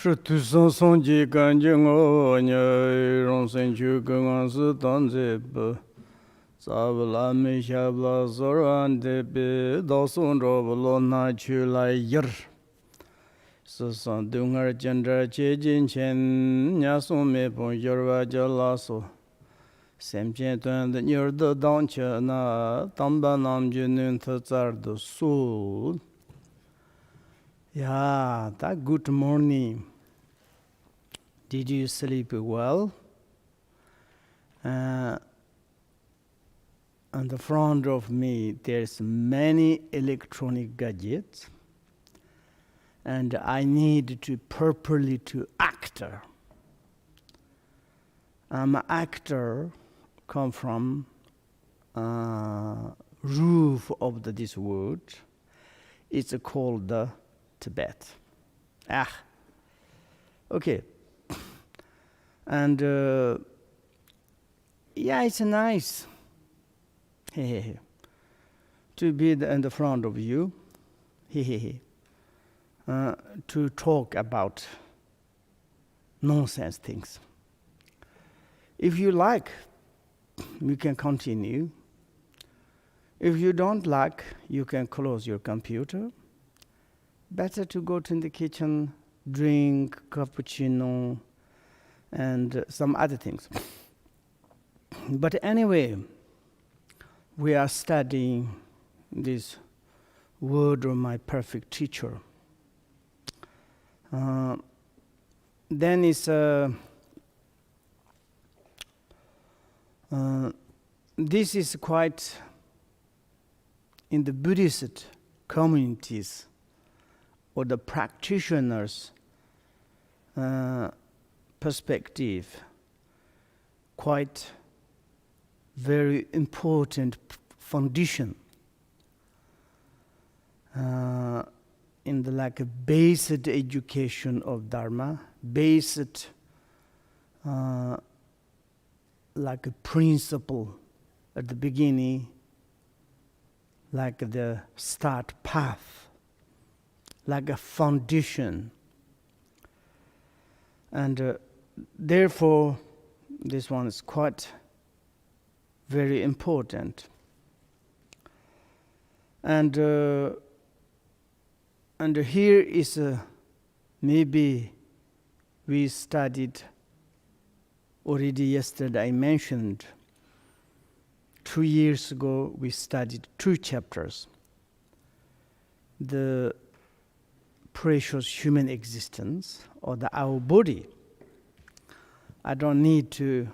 Tu son son ji gan ji ngo nya rong sen chu gan su dan ze bu sa la me sha la so ran de be do son ro lo na chu lai yer su san du ngar chen ra che jin chen nya so me pon yer wa ja la so sem chen tuan de nyer de dan che na tam ba nam ji nun th zar de su. Yeah, that good morning. Did you sleep well? On the front of me, there's many electronic gadgets, and I need to properly to actor. I'm an actor, come from roof of this world. It's called the Tibet. Okay. And yeah, it's nice to be in the front of you, to talk about nonsense things. If you like, you can continue. If you don't like, you can close your computer. Better to go to the kitchen, drink cappuccino, and some other things. But anyway, we are studying this word of my perfect teacher. Then it's this is quite in the Buddhist communities or the practitioners' perspective, quite very important foundation in the like a basic education of Dharma, basic like a principle at the beginning, like the start path, like a foundation. And therefore, this one is quite very important. And here is maybe we studied already yesterday. I mentioned 2 years ago we studied 2 chapters. The precious human existence, or our body. I don't need to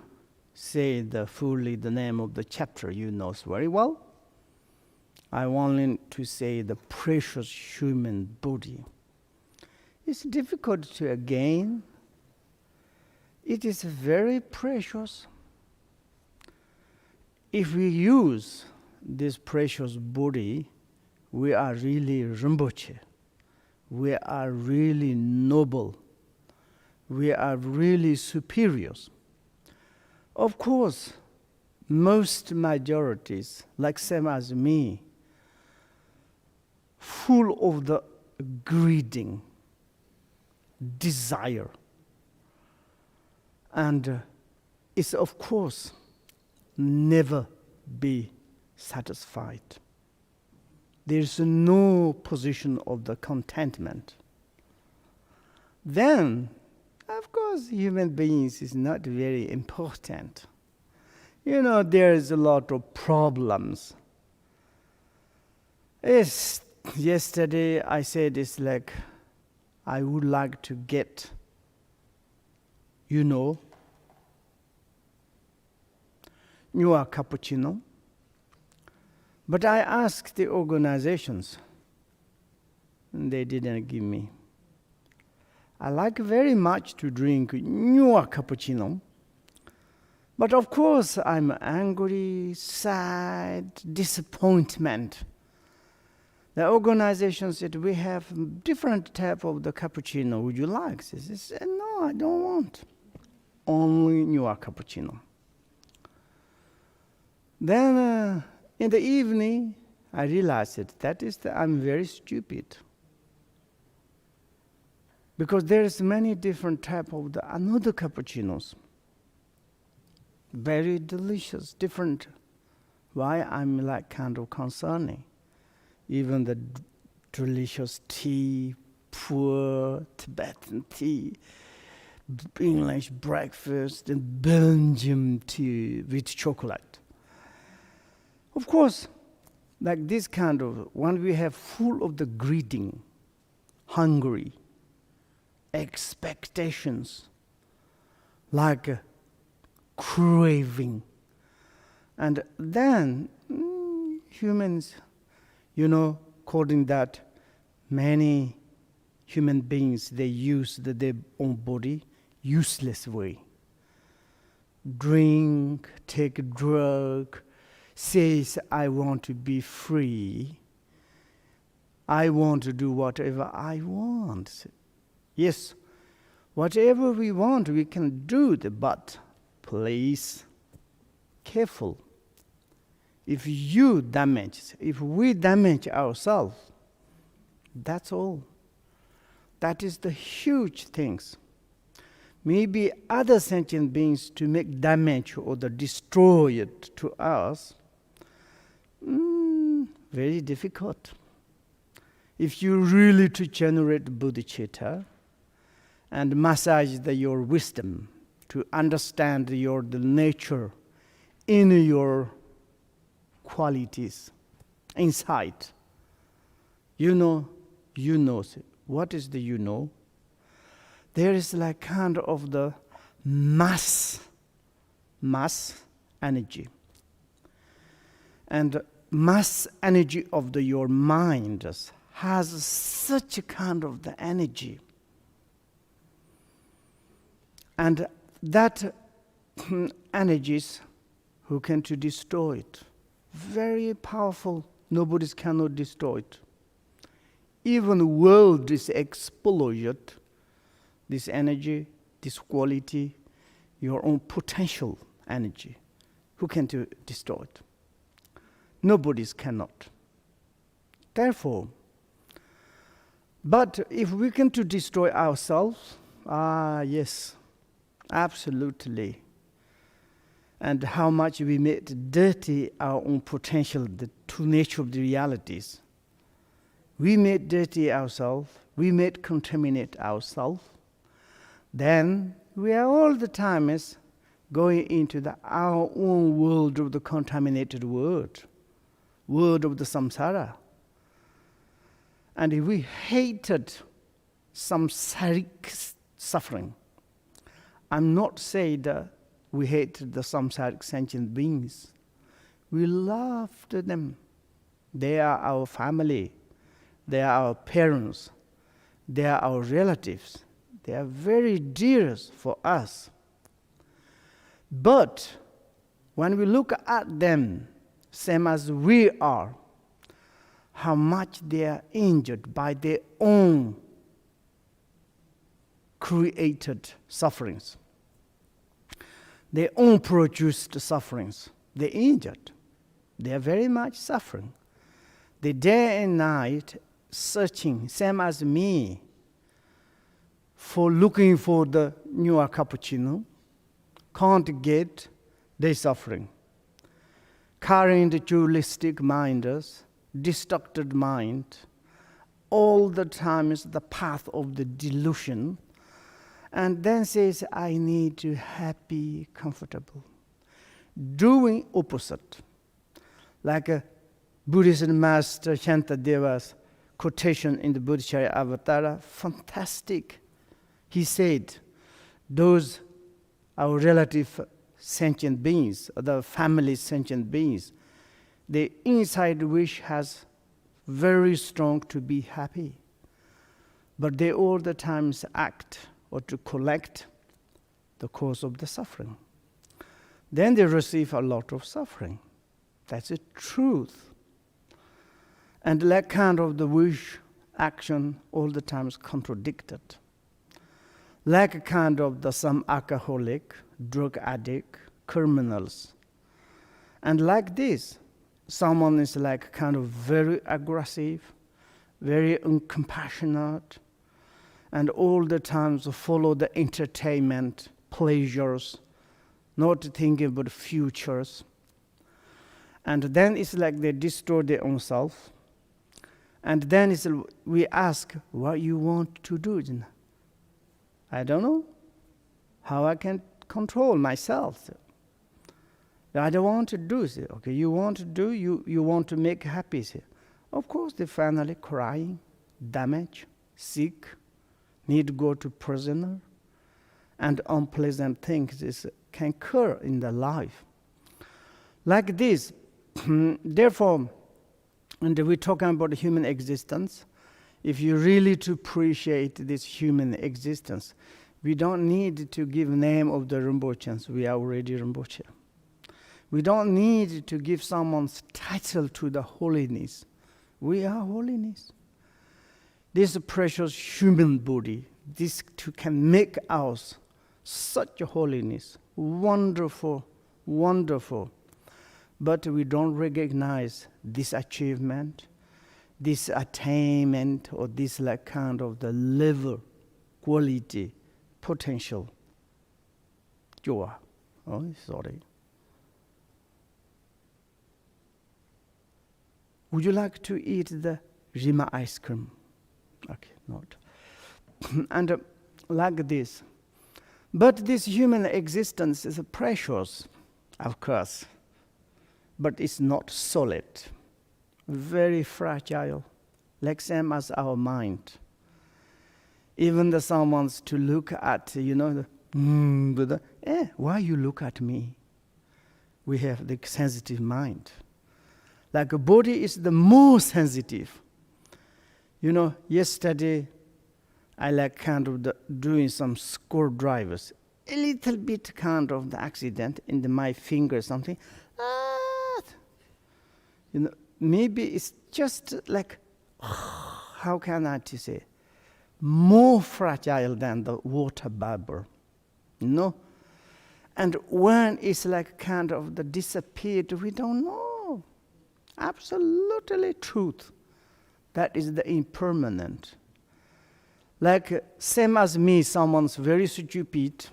say fully the name of the chapter, you know very well. I want to say the precious human body. It's difficult to again. It is very precious. If we use this precious body, we are really Rinpoche. We are really noble. We are really superiors. Of course, most majorities, like same as me, full of the greeding, desire. And it's of course never be satisfied. There is no position of the contentment. Then, of course, human beings is not very important. You know, there is a lot of problems. Yesterday I said it's like, I would like to get, new cappuccino. But I asked the organizations, and they didn't give me. I like very much to drink new cappuccino. But of course, I'm angry, sad, disappointment. The organization said, we have different type of the cappuccino. Would you like? I said, no, I don't want. Only new cappuccino. Then in the evening, I realized that I'm very stupid. Because there is many different type of the another cappuccinos. Very delicious, different. Why I'm like kind of concerning. Even the delicious tea, poor Tibetan tea, English breakfast, and Belgium tea with chocolate. Of course, like this kind of, when we have full of the greeting, hungry, expectations, like a craving, and then humans, according that many human beings, they use their own body useless way. Drink, take a drug, says, I want to be free. I want to do whatever I want. Yes, whatever we want, we can do, but please, careful. If we damage ourselves, that's all. That is the huge things. Maybe other sentient beings to make damage or destroy it to us, very difficult. If you really to generate bodhicitta and massage your wisdom to understand the nature in your qualities, insight, what is the There is like kind of the mass energy. And mass energy of your mind has such a kind of the energy. And that energies who can to destroy it. Very powerful. Nobody cannot destroy it. Even the world is exploited. This energy, this quality, your own potential energy. Who can to destroy it? Nobody cannot. Therefore, but if we can to destroy ourselves, yes, absolutely. And how much we made dirty our own potential, the true nature of the realities. We made dirty ourselves, we made contaminate ourselves. Then we are all the time going into our own world of the contaminated world of the samsara. And if we hated samsaric suffering, I'm not saying that we hate the samsaric sentient beings. We loved them. They are our family. They are our parents. They are our relatives. They are very dear for us. But when we look at them, same as we are, how much they are injured by their own created sufferings. Their own produced sufferings. They're injured. They are very much suffering. They day and night searching, same as me, for looking for the newer cappuccino. Can't get, they suffering. Carrying the dualistic minders, distracted mind, all the time is the path of the delusion, and then says, I need to happy, comfortable. Doing opposite. Like a Buddhist master Shantadeva's quotation in the Buddhacharya Avatara, fantastic. He said, those our relative sentient beings, the family sentient beings, the inside wish has very strong to be happy. But they all the times act or to collect the cause of the suffering. Then they receive a lot of suffering. That's the truth. And that kind of the wish, action, all the times contradicted. Like a kind of some alcoholic, drug addict, criminals. And like this, someone is like kind of very aggressive, very uncompassionate, and all the times follow the entertainment, pleasures, not thinking about futures. And then it's like they destroy their own self. And then we ask, what you want to do? I don't know how I can control myself. I don't want to do it. Okay, you want to do, you want to make happy. Of course, they finally crying, damage, sick, need to go to prisoner, and unpleasant things can occur in the life. Like this, therefore, and we're talking about human existence. If you really to appreciate this human existence, we don't need to give name of the Rinpoches. We are already Rinpoche. We don't need to give someone's title to the holiness. We are holiness. This precious human body, this can make us such a holiness. Wonderful, wonderful. But we don't recognize this achievement, this attainment, or this like kind of the level, quality, potential. Joy. Oh, sorry. Would you like to eat the Jigme ice cream? Okay, not. And like this. But this human existence is precious, of course. But it's not solid, very fragile, like same as our mind. Even the someone's to look at, why you look at me? We have the sensitive mind. Like a body is the most sensitive. Yesterday I like kind of doing some screwdrivers, a little bit kind of the accident in my finger or something. Maybe it's just like, how can I say, more fragile than the water bubble, And when it's like kind of the disappeared, we don't know. Absolutely truth. That is the impermanent. Like same as me, someone's very stupid,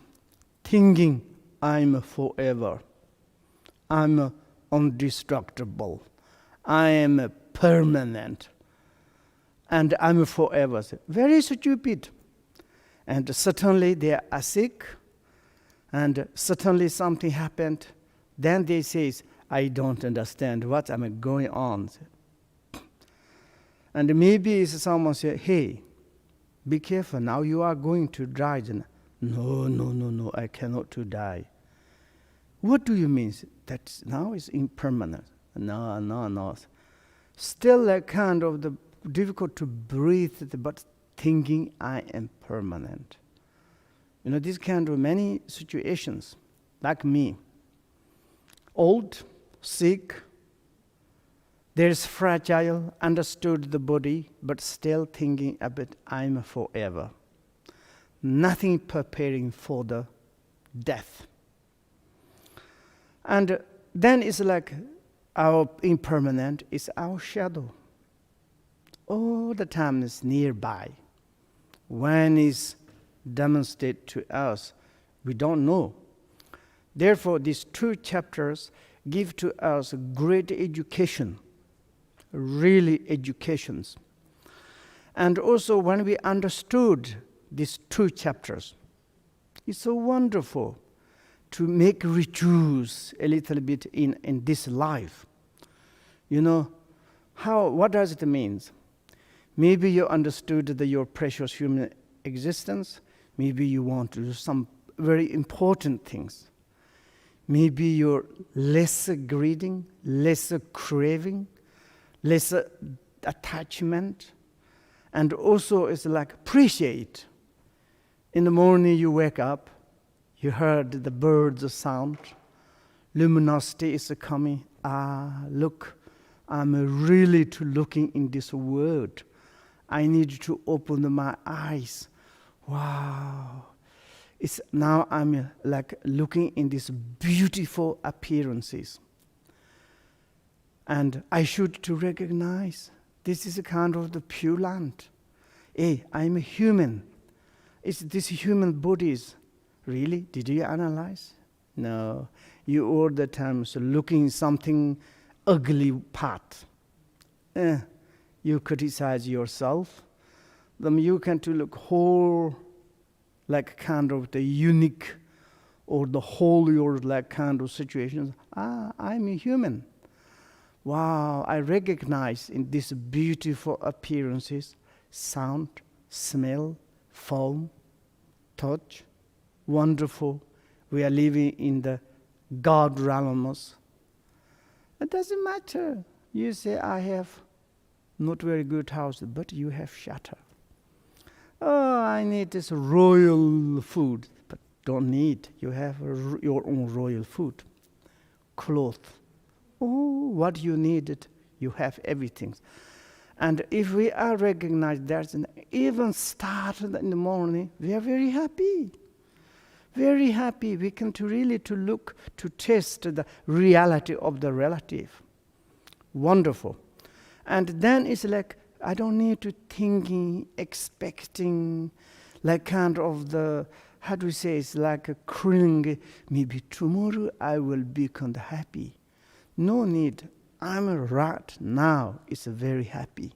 thinking I'm forever. I'm indestructible. I am permanent. And I'm forever. Very stupid. And suddenly they are sick. And suddenly something happened. Then they say, I don't understand what am going on. And maybe someone say, hey, be careful, now you are going to die. No, I cannot to die. What do you mean? That now is impermanent. No. Still like kind of the difficult to breathe, but thinking I am permanent. This kind of many situations, like me. Old, sick, there's fragile, understood the body, but still thinking about I'm forever. Nothing preparing for the death. And then it's like our impermanent is our shadow. All the time is nearby. When it's demonstrated to us, we don't know. Therefore, these two chapters give to us great education, really educations. And also when we understood these two chapters, it's so wonderful to make rituals a little bit in this life. What does it mean? Maybe you understood your precious human existence. Maybe you want to do some very important things. Maybe you're less greedy, less craving, less attachment. And also it's like appreciate. In the morning you wake up, you heard the birds sound, luminosity is coming. Look, I'm really looking in this world. I need to open my eyes. Wow. Now I'm like looking in these beautiful appearances. And I should to recognize this is a kind of the pure land. Hey, I'm a human. Is this human bodies, really? Did you analyze? No. You all the time looking something ugly part. You criticize yourself. Then you can to look whole, like kind of the unique, or the whole your like kind of situations. I'm a human. Wow, I recognize in these beautiful appearances, sound, smell, form, touch, wonderful. We are living in the God realms. It doesn't matter. You say, I have not very good house, but you have shelter. Oh, I need this royal food, but don't need. You have your own royal food. Clothes. Oh, what you needed, you have everything. And if we are recognized that, even started in the morning, we are very happy. Very happy. We can really look, to test the reality of the relative. Wonderful. And then it's like, I don't need to thinking, expecting, like kind of the, how do we say, it's like a cling, maybe tomorrow I will become happy. No need. I'm right now. It's very happy.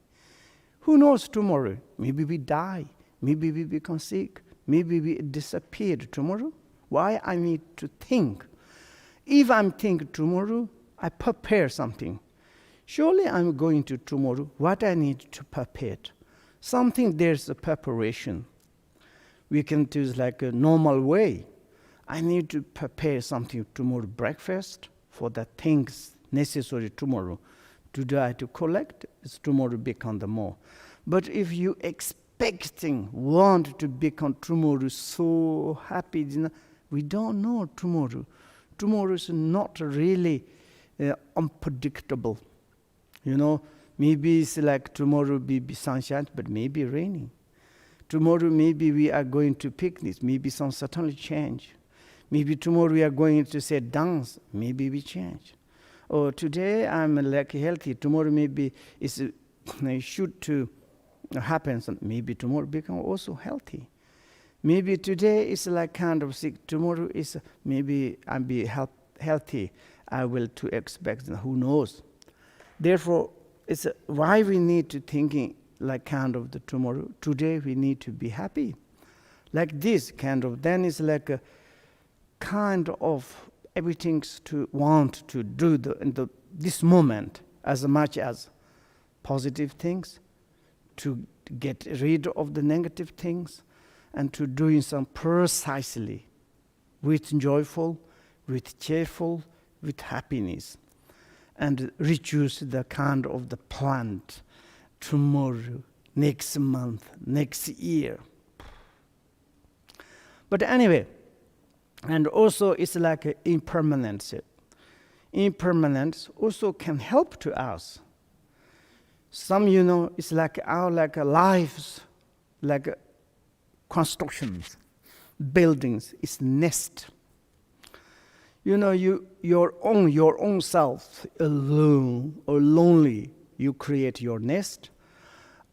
Who knows tomorrow? Maybe we die. Maybe we become sick. Maybe we disappear tomorrow. Why I need to think? If I'm thinking tomorrow, I prepare something. Surely I'm going to tomorrow. What I need to prepare? Something there's a preparation. We can do like a normal way. I need to prepare something tomorrow breakfast for the things necessary tomorrow. Today to collect, it's tomorrow become the more. But if you expecting, want to become tomorrow so happy, we don't know tomorrow. Tomorrow is not really unpredictable. Maybe it's like tomorrow be sunshine, but maybe raining. Tomorrow maybe we are going to picnic, maybe some suddenly change. Maybe tomorrow we are going to say dance, maybe we change. Or today I'm like healthy, tomorrow maybe it's should to happen, maybe tomorrow become also healthy. Maybe today is like kind of sick, tomorrow is maybe I'll be healthy. I will to expect, who knows. Therefore, it's why we need to thinking like kind of the tomorrow. Today we need to be happy. Like this kind of, then it's like a kind of everything's to want to do this moment as much as positive things, to get rid of the negative things, and to doing some precisely with joyful, with cheerful, with happiness, and reduce the kind of the plant tomorrow, next month, next year. But anyway, and also it's like an impermanence. Impermanence also can help to us. Some, it's like our lives, like constructions, buildings, it's nest. Your own self, alone or lonely, you create your nest,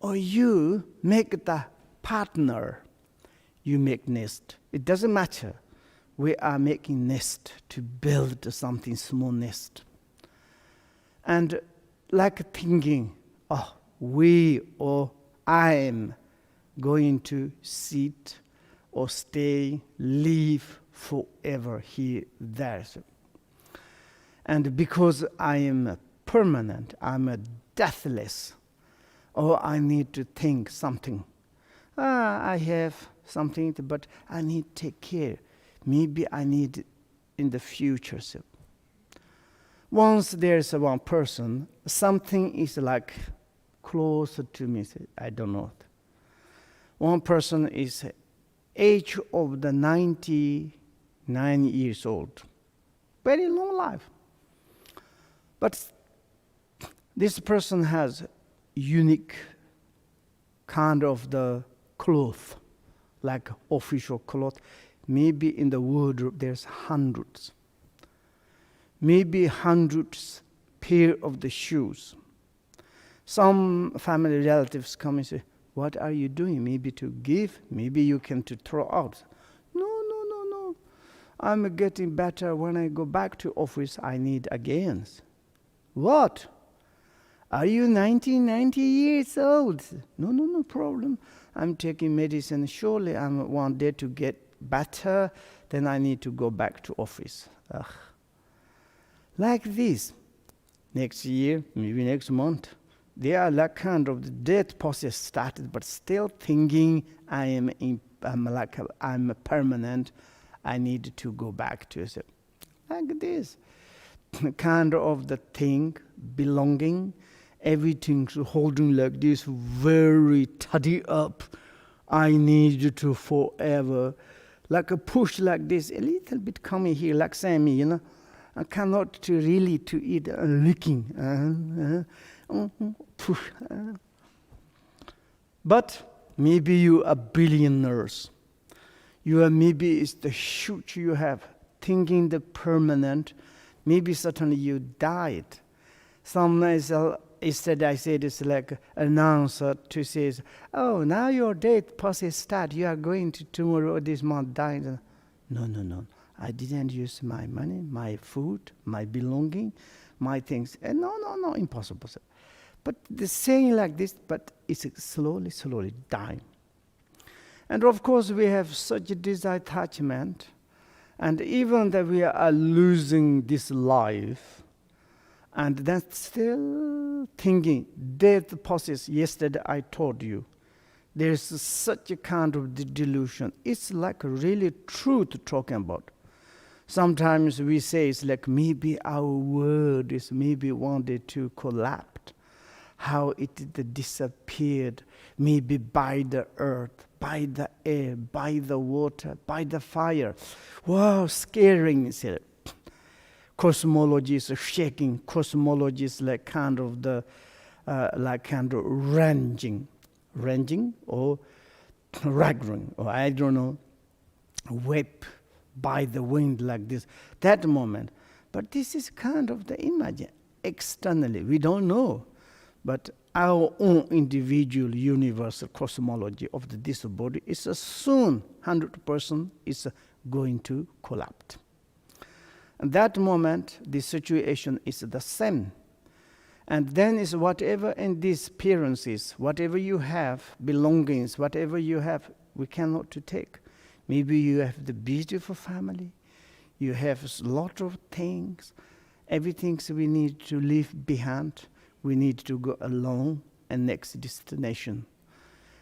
or you make the partner, you make nest. It doesn't matter. We are making nest to build something small nest. And like thinking, we or I am going to sit or stay, live forever here, there. And because I am permanent, I'm a deathless, I need to think something. I have something, but I need to take care. Maybe I need it in the future. So once there's one person, something is like closer to me. I don't know. One person is age of the 99 years old. Very long life. But this person has unique kind of the cloth, like official cloth. Maybe in the wardrobe there's hundreds. Maybe hundreds pair of the shoes. Some family relatives come and say, What are you doing? Maybe to give, maybe you can to throw out. No. I'm getting better. When I go back to office, I need again. What? Are you 90 years old? No problem. I'm taking medicine. Surely I'm one day to get better. Then I need to go back to office. Ugh. Like this. Next year, maybe next month, they are like kind of the death process started, but still thinking I'm permanent. I need to go back to it. Like this. Kind of the thing, belonging, everything holding like this, very tidy up. I need to forever. Like a push like this, a little bit coming here, like Sammy, I cannot to really to eat licking. Push. But maybe you are billionaires. You are maybe it's the shoot you have, thinking the permanent. Maybe certainly you died. Some yesterday I said it's like an announcer to say, oh, now your death process start. You are going to tomorrow or this month die. No. I didn't use my money, my food, my belonging, my things. No, impossible. But the saying like this, but it's slowly dying. And of course, we have such a disattachment, and even that we are losing this life, and then still thinking, death process, yesterday I told you, there's such a kind of delusion. It's like really truth talking about. Sometimes we say it's like maybe our world is maybe one day to collapse. How it disappeared, maybe by the earth, by the air, by the water, by the fire. Wow, scaring. Cosmology is shaking. Cosmology is like kind of the, ranging or ragging, or I don't know, whip by the wind like this. That moment. But this is kind of the image. Externally, we don't know. But our own individual universal cosmology of this body is soon 100% is going to collapse. At that moment, the situation is the same. And then is whatever in these appearances, whatever you have, belongings, whatever you have, we cannot to take. Maybe you have the beautiful family, you have a lot of things, everything we need to leave behind. We need to go alone and next destination.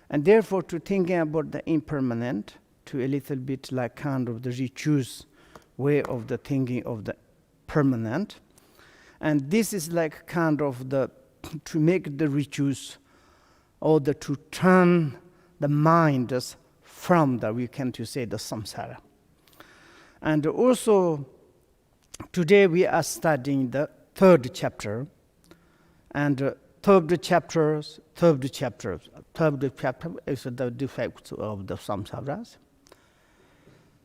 And therefore, to thinking about the impermanent, to a little bit like kind of the rechoose way of the thinking of the permanent. And this is like kind of the, to make the rechoose, or the to turn the mind from the, we can to say the samsara. And also, today we are studying the third chapter, and third chapter is the defects of the samsaras.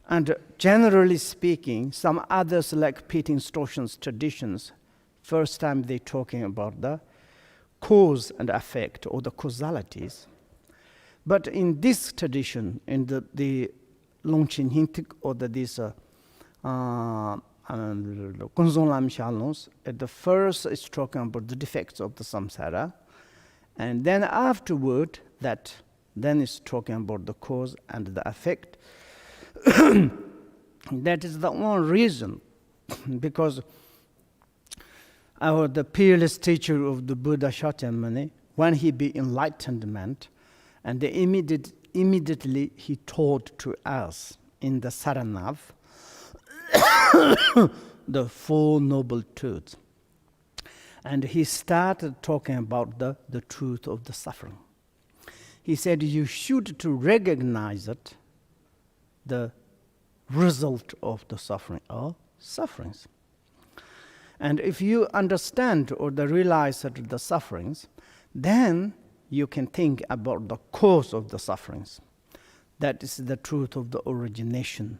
And generally speaking, some others like Pete Distortion's traditions, first time they talking about the cause and effect or the causalities. But in this tradition, in the Longchen Hintik or this Kunzon Lam Shalnos, at the first is talking about the defects of the samsara, and then afterward, then is talking about the cause and the effect. That is the one reason, because the peerless teacher of the Buddha Shakyamuni, when he be enlightenment, and immediately he taught to us in the Saranav, the Four Noble Truths. And he started talking about the truth of the suffering. He said you should to recognize it, the result of the suffering or sufferings. And if you understand or realize that the sufferings, then you can think about the cause of the sufferings. That is the truth of the origination.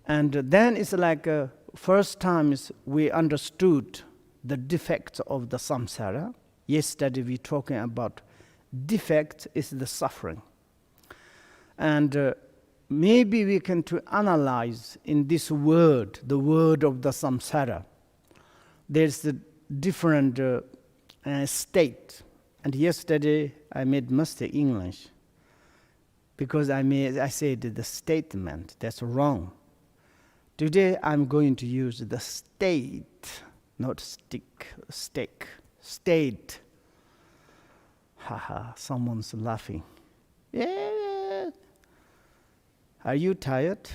And then it's like first times we understood the defects of the samsara. Yesterday we talking about defect is the suffering. And maybe we can to analyze in this word, the word of the samsara. There's a different state. And yesterday I made mistake English because I said the statement. That's wrong. Today I'm going to use the state, not stick, stake, state. Haha, someone's laughing. Yeah. Are you tired?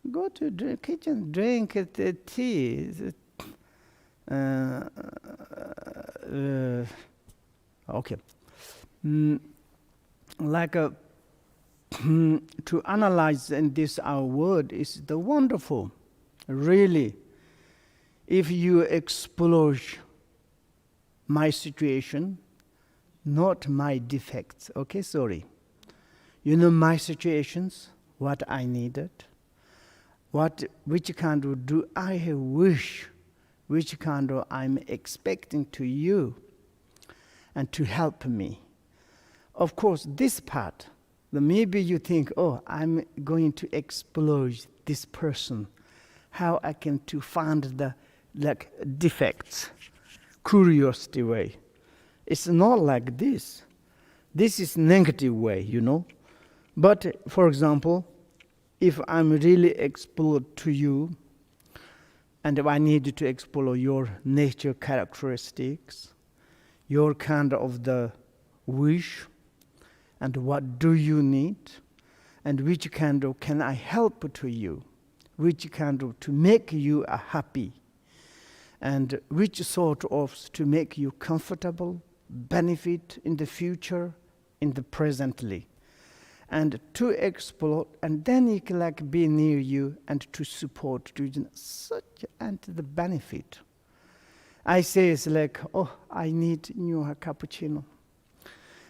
Go to the kitchen, drink the tea. Okay. To analyze in this our word is the wonderful. Really, if you explore my situation, not my defects, okay, sorry. You know my situations, what I needed, which kind of do I wish, which kind of I'm expecting to you, and to help me. Of course, this part, maybe you think, oh, I'm going to explore this person, how I can to find the defects, curiosity way. It's not like this. This is negative way, you know. But for example, if I'm really explored to you, and if I need to explore your nature characteristics, your kind of the wish, and what do you need, and which kind of can I help to you, which kind of to make you happy, and which sort of to make you comfortable, benefit in the future, in the presently, and to explore, and then it can be near you and to support to such and the benefit. I say it's like, oh, I need new cappuccino.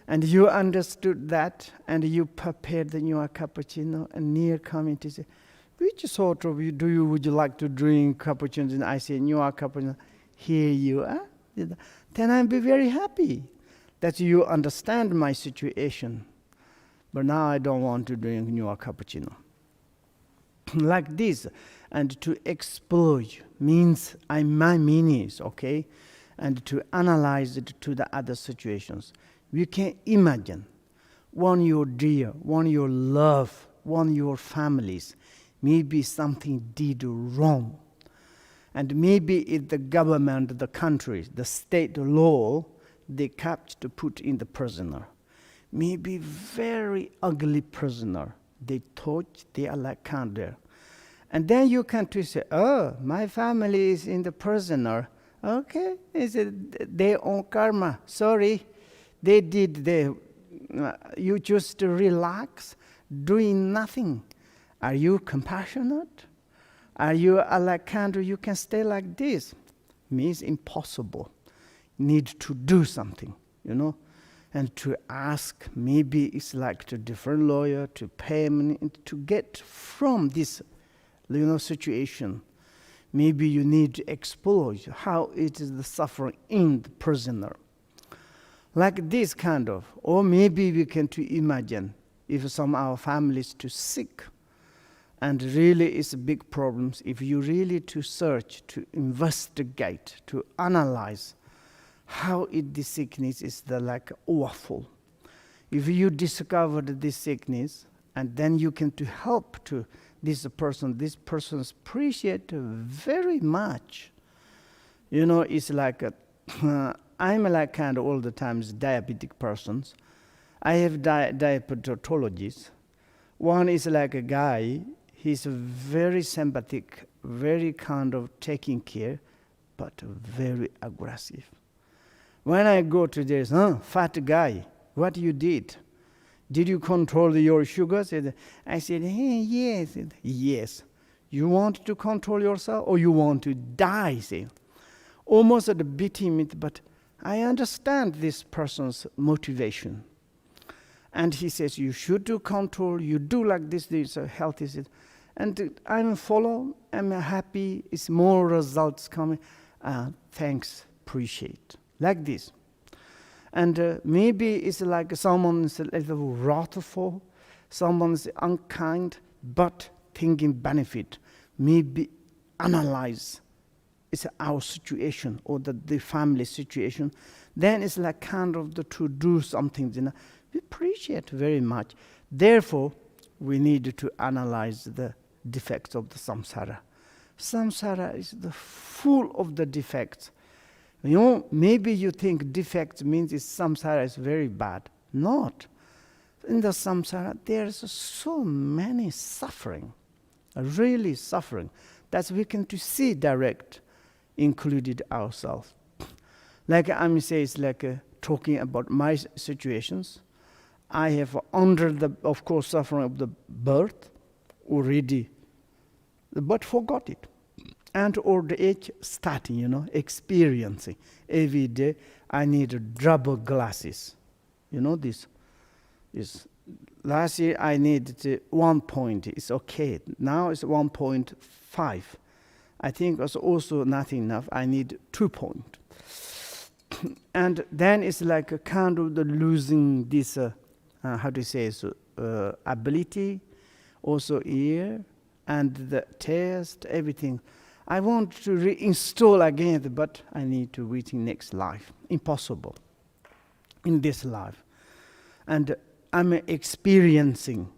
And you understood that, and you prepared the new cappuccino, and near coming to say, which sort of would you like to drink cappuccino? And I say, new cappuccino. Here you are. Then I'll be very happy that you understand my situation. But now I don't want to drink new cappuccino. Like this, and to explore means my meaning is, okay? And to analyze it to the other situations. We can imagine one your dear, one your love, one your families, maybe something did wrong. And maybe if the government, the country, the state law, they kept to put in the prisoner. Maybe very ugly prisoner. They thought they are like kind. And then you can say, oh, my family is in the prisoner. Okay, is it their own karma? Sorry, they did. You just relax, doing nothing. Are you compassionate? Are you like kind? You can stay like this. Means impossible. Need to do something, you know. And to ask, maybe it's like to different lawyer to pay money to get from this, you know, situation. Maybe you need to explore how it is the suffering in the prisoner. Like this kind of, or maybe we can to imagine if some of our families to sick, and really it's big problems. If you really to search, to investigate, to analyze how this sickness is like awful. If you discovered this sickness, and then you can to help to this person's appreciate very much. You know, it's like I'm like kind of all the times diabetic persons. I have diabetologists. One is like a guy, he's very sympathetic, very kind of taking care, but very aggressive. When I go to this, fat guy, what you did? Did you control your sugars? I said, hey, yes. Yes. You want to control yourself or you want to die? Say, almost beat him, but I understand this person's motivation. And he says, you should do control, you do like this health is it. And I'm happy, it's more results coming. Thanks, appreciate. Like this. And maybe it's like someone's a little wrathful, someone's unkind, but thinking benefit. Maybe analyze it's our situation or the family situation. Then it's like kind of to do something, we appreciate very much. Therefore, we need to analyze the defects of the samsara. Samsara is the full of the defects. Maybe you think defects means samsara is very bad. Not. In the samsara, there's so many suffering, really suffering. That's we can to see direct, included ourselves. Like I'm saying, it's like talking about my situations. I have under the, of course, suffering of the birth already, but forgot it. And old age starting, experiencing. Every day I need double glasses. This is last year I needed 1 point. It's okay. Now it's 1.5. I think it's also not enough. I need 2 points. And then it's like a kind of the losing this, ability, also ear, and the taste, everything. I want to reinstall again, but I need to wait in next life. Impossible. In this life. And I'm experiencing,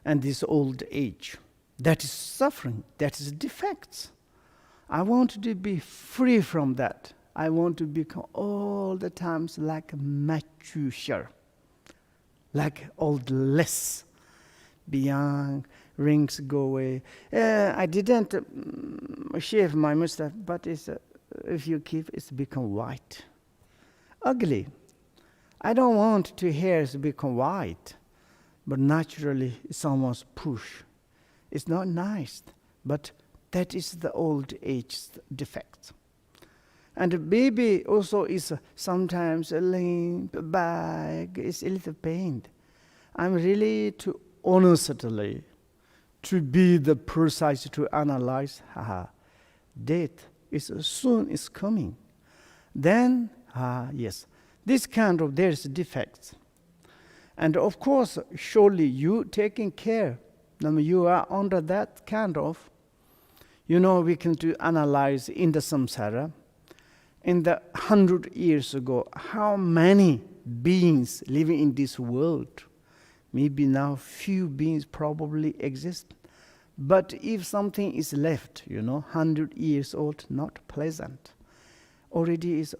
and this old age. That is suffering. That is defects. I want to be free from that. I want to become all the times like mature. Like old less. Beyond rings go away. I didn't shave my mustache, but if you keep, it's become white. Ugly. I don't want to hairs become white, but naturally someone's push. It's not nice, but that is the old age defect. And baby also is sometimes a limp back, it's a little pain. I'm really to honestly to be the precise to analyze, death is soon is coming. Then, yes, this kind of, there's defects. And of course, surely you taking care, you are under that kind of, we can do analyze in the samsara. In the 100 years ago, how many beings living in this world? Maybe now few beings probably exist. But if something is left, 100 years old, not pleasant, already is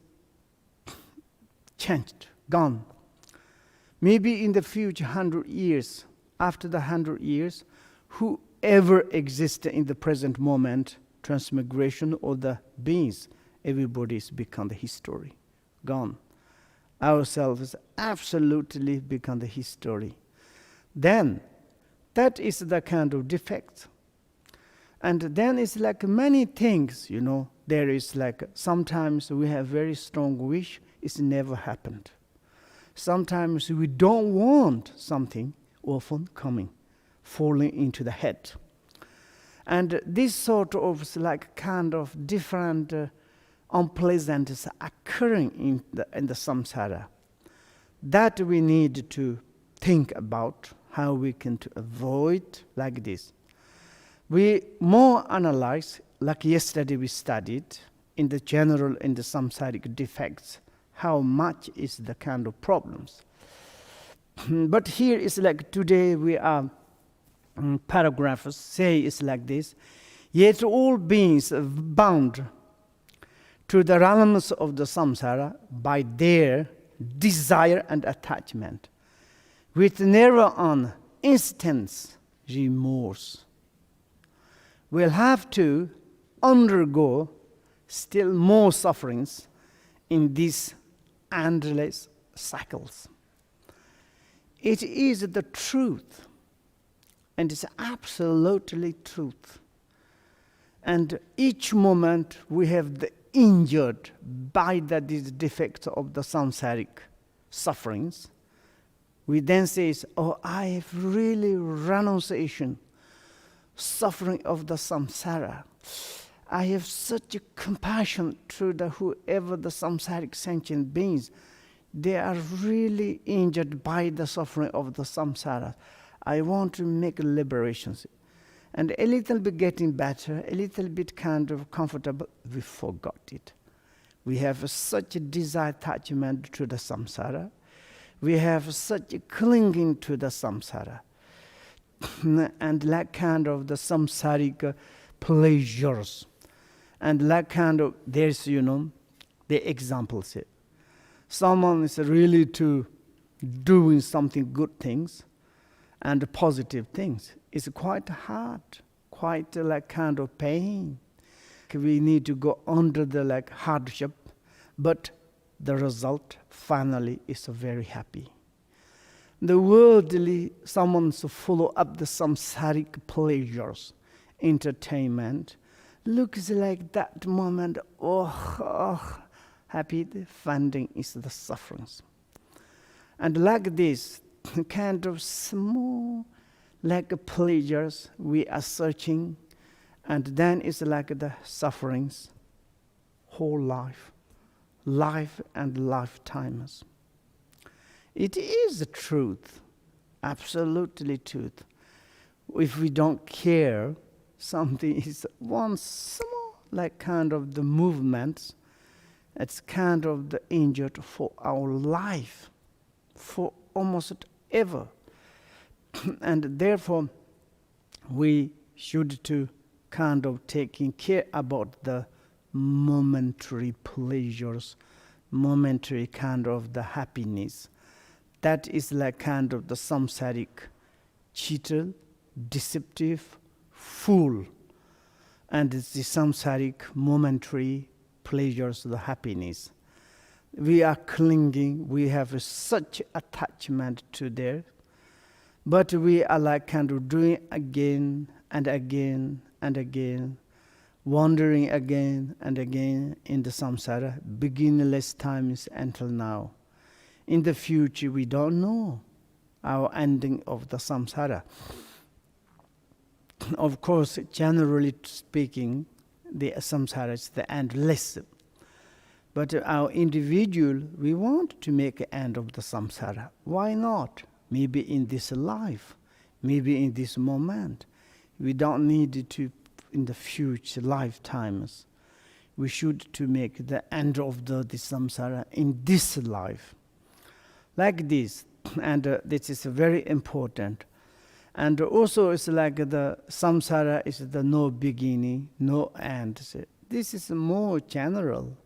changed, gone. Maybe in the future 100 years, after the 100 years, whoever exists in the present moment, transmigration or the beings, everybody's become the history, gone. Ourselves absolutely become the history. Then, that is the kind of defect. And then it's like many things, there is like, sometimes we have very strong wish, it's never happened. Sometimes we don't want something, often coming, falling into the head. And this sort of like kind of different unpleasant is occurring in the samsara. That we need to think about how we can to avoid like this. We more analyze, like yesterday we studied, in the general, in the samsaric defects, how much is the kind of problems. But here is like today we are, paragraphs say it's like this, yet all beings are bound to the realms of the samsara by their desire and attachment, with never an instant's remorse, will have to undergo still more sufferings in these endless cycles. It is the truth, and it's absolutely truth. And each moment we have the injured by these defects of the samsaric sufferings, we then say, I have really renunciation, suffering of the samsara. I have such a compassion to whoever the samsaric sentient beings, they are really injured by the suffering of the samsara. I want to make liberations. And a little bit getting better, a little bit kind of comfortable, we forgot it. We have such a desire attachment to the samsara. We have such a clinging to the samsara. And like kind of the samsaric pleasures. And like kind of, there's, the examples. Someone is really to doing something good things and positive things. It's quite hard, quite like kind of pain. We need to go under the like hardship, but the result finally is very happy. The worldly, someone's follow up the samsaric pleasures, entertainment, looks like that moment, happy, the funding is the sufferings. And like this, kind of small, like pleasures we are searching, and then it's like the sufferings, whole life and lifetimes. It is the truth, absolutely truth. If we don't care, something is one small, like kind of the movements, it's kind of the injured for our life, for almost ever. And therefore, we should to kind of taking care about the momentary pleasures, momentary kind of the happiness. That is like kind of the samsaric cheater, deceptive, fool. And it's the samsaric momentary pleasures, the happiness. We are clinging, we have such attachment to there, but we are like kind of doing again and again and again, wandering again and again in the samsara, beginningless times until now. In the future, we don't know our ending of the samsara. Of course, generally speaking, the samsara is the endless. But our individual, we want to make an end of the samsara. Why not? Maybe in this life, maybe in this moment. We don't need to, in the future lifetimes, we should to make the end of the samsara in this life. Like this, and this is very important. And also it's like the samsara is the no beginning, no end. This is more general.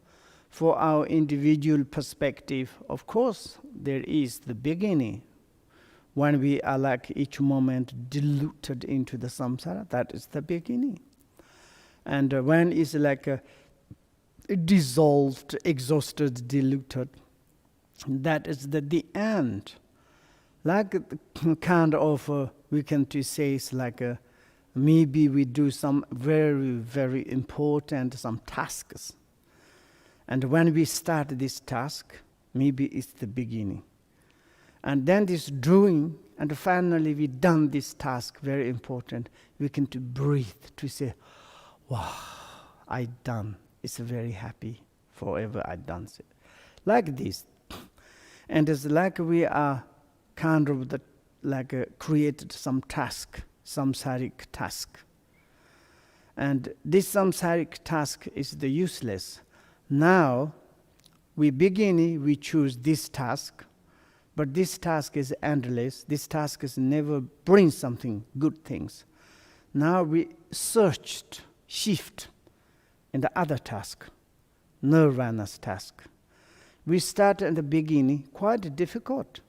For our individual perspective, of course, there is the beginning. When we are like each moment diluted into the samsara, that is the beginning. And when it's like dissolved, exhausted, diluted, that is the end. Like kind of, we can to say it's like maybe we do some very, very important, some tasks. And when we start this task, maybe it's the beginning. And then this doing, and finally we done this task, very important. We can to breathe, to say, wow, I done. It's very happy, forever I done it. Like this. And it's like we are kind of created some task, samsaric task. And this samsaric task is the useless. Now, we choose this task, but this task is endless. This task is never bring something, good things. Now we shift in the other task, nirvana's task. We start at the beginning, quite difficult.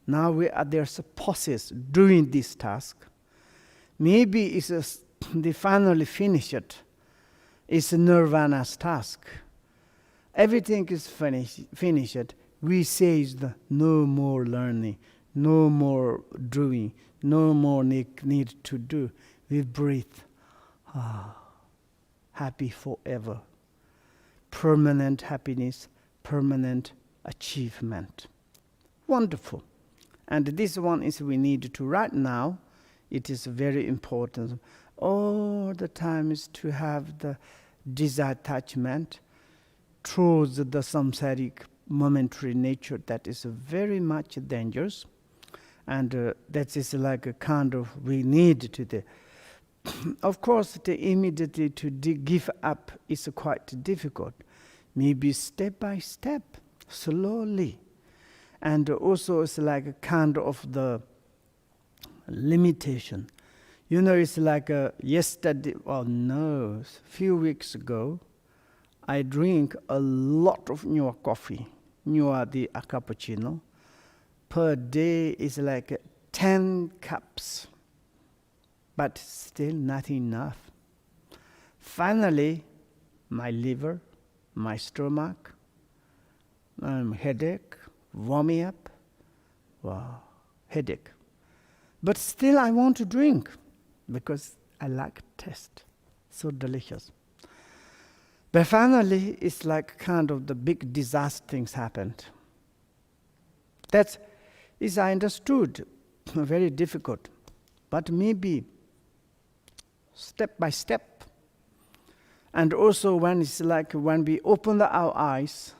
Now we are there's a process doing this task. Maybe they finally finish it. It's nirvana's task. Everything is finished. We say no more learning, no more doing, no more need to do. We breathe. Happy forever. Permanent happiness, permanent achievement. Wonderful. And this one is we need to right now. It is very important. All the time is to have the disattachment towards the samsaric momentary nature that is very much dangerous. And that is like a kind of, we need to the, of course, immediately to give up is quite difficult. Maybe step by step, slowly. And also it's like a kind of the limitation. You know, it's like yesterday, a few weeks ago, I drink a lot of new coffee, the cappuccino. Per day is like 10 cups, but still not enough. Finally, my liver, my stomach, headache, warming up, headache. But still I want to drink because I like taste, so delicious. But finally, it's like kind of the big disaster things happened. That is, I understood, very difficult, but maybe step by step. And also when it's like when we open our eyes,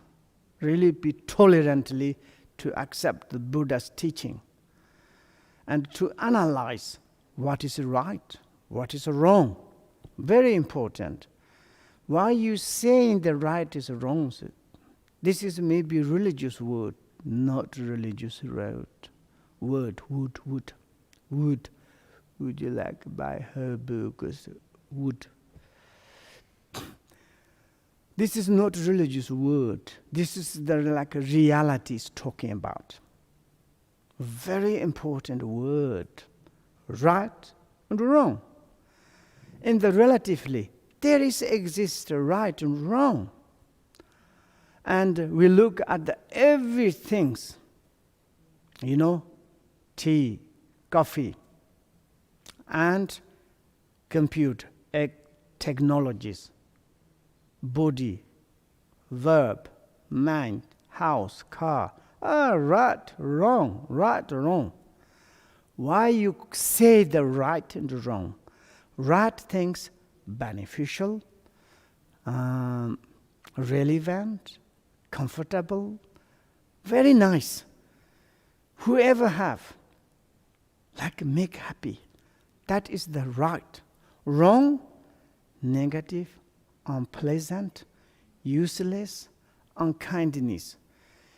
really be tolerantly to accept the Buddha's teaching and to analyze what is right, what is wrong. Very important. Why you saying the right is wrong? This is maybe religious word, not religious word. Would you like buy her book? Would. This is not religious word. This is the like reality is talking about. Very important word. Right and wrong. In the relatively, there exists right and wrong. And we look at everything, tea, coffee, and computer, technologies, body, verb, mind, house, car. Right, wrong. Why you say the right and wrong? Right things beneficial, relevant, comfortable, very nice. Whoever have, like make happy. That is the right. Wrong, negative, unpleasant, useless, unkindness.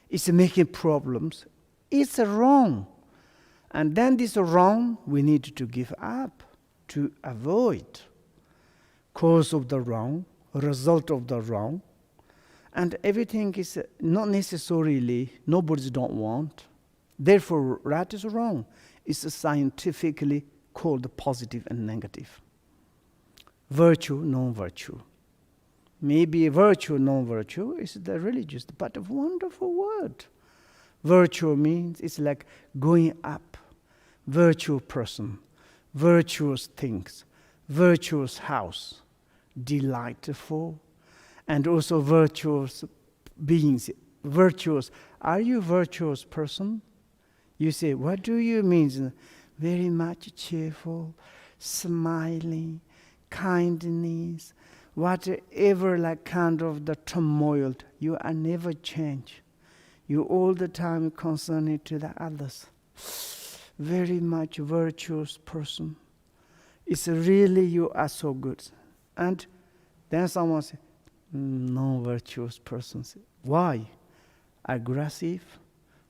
It's making problems. It's wrong. And then this wrong, we need to give up to avoid cause of the wrong, result of the wrong. And everything is not necessarily, nobody don't want. Therefore, right is wrong. It's scientifically called positive and negative. Virtue, non-virtue. Maybe virtue, non-virtue is the religious, but a wonderful word. Virtue means it's like going up. Virtuous person, virtuous things, virtuous house, delightful, and also virtuous beings. Virtuous. Are you a virtuous person? You say, what do you mean? Very much cheerful, smiling, kindness, whatever like kind of the turmoil, you are never change. You all the time concerned to the others. Very much virtuous person. It's really you are so good. And then someone says, no virtuous person. Why? Aggressive,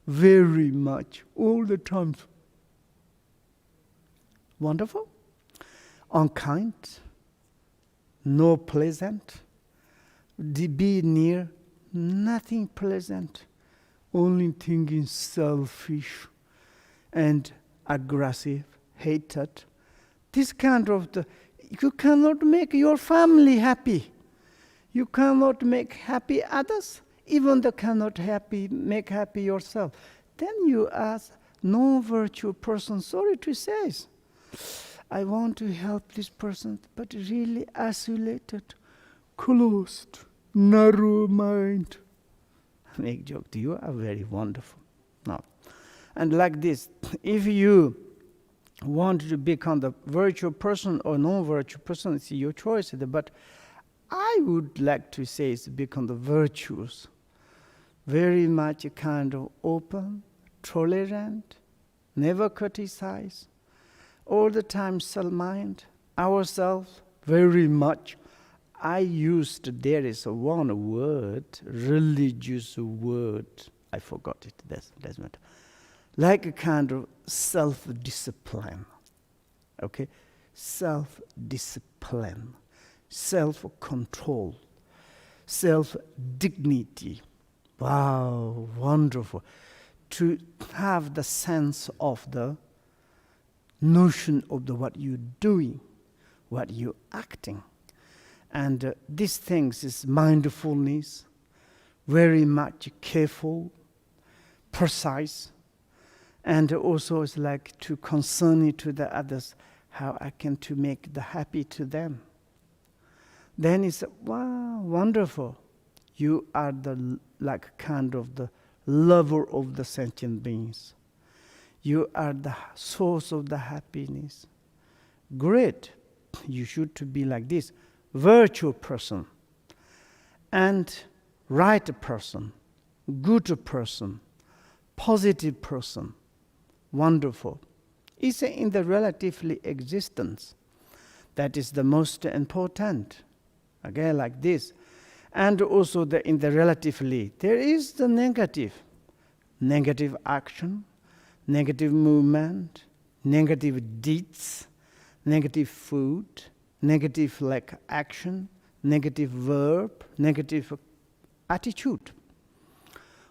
very much, all the time. Wonderful. Unkind, no pleasant. Be near, nothing pleasant. Only thinking selfish and aggressive, hated. This kind of you cannot make your family happy. You cannot make happy others. Even they cannot make happy yourself. Then you ask no-virtue person, sorry to say, I want to help this person, but really isolated, closed, narrow mind. Make joke to you are very wonderful. Now, and like this, if you want to become the virtual person or non-virtual person, it's your choice. But I would like to say it's become the virtuous. very much kind of open, tolerant, never criticize, all the time self-mind, ourselves, very much. I used, there is one word, religious word, I forgot it, doesn't matter. Like a kind of self-discipline, okay? Self-discipline, self-control, self-dignity. Wow, wonderful. To have the sense of the notion of the what you're doing, what you're acting. And these things is mindfulness, very much careful, precise, and also it's like to concern it to the others, how I can to make the happy to them. Then it's, wow, wonderful. You are the like kind of the lover of the sentient beings. You are the source of the happiness. Great. You should to be like this. Virtual person. And right person. Good person. Positive person. Wonderful. It's in the relatively existence. That is the most important. Again, like this. And also in the relatively, there is the negative. Negative action, negative movement, negative deeds, negative food, negative like action, negative verb, negative attitude.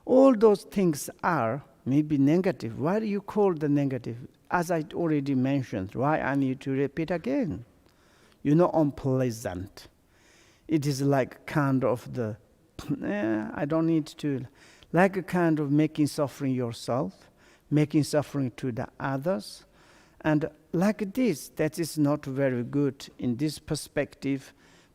All those things are maybe negative. Why do you call the negative? As I already mentioned, why I need to repeat again? Unpleasant. It is like kind of the, I don't need to, like a kind of making suffering yourself, making suffering to the others. And like this, that is not very good in this perspective.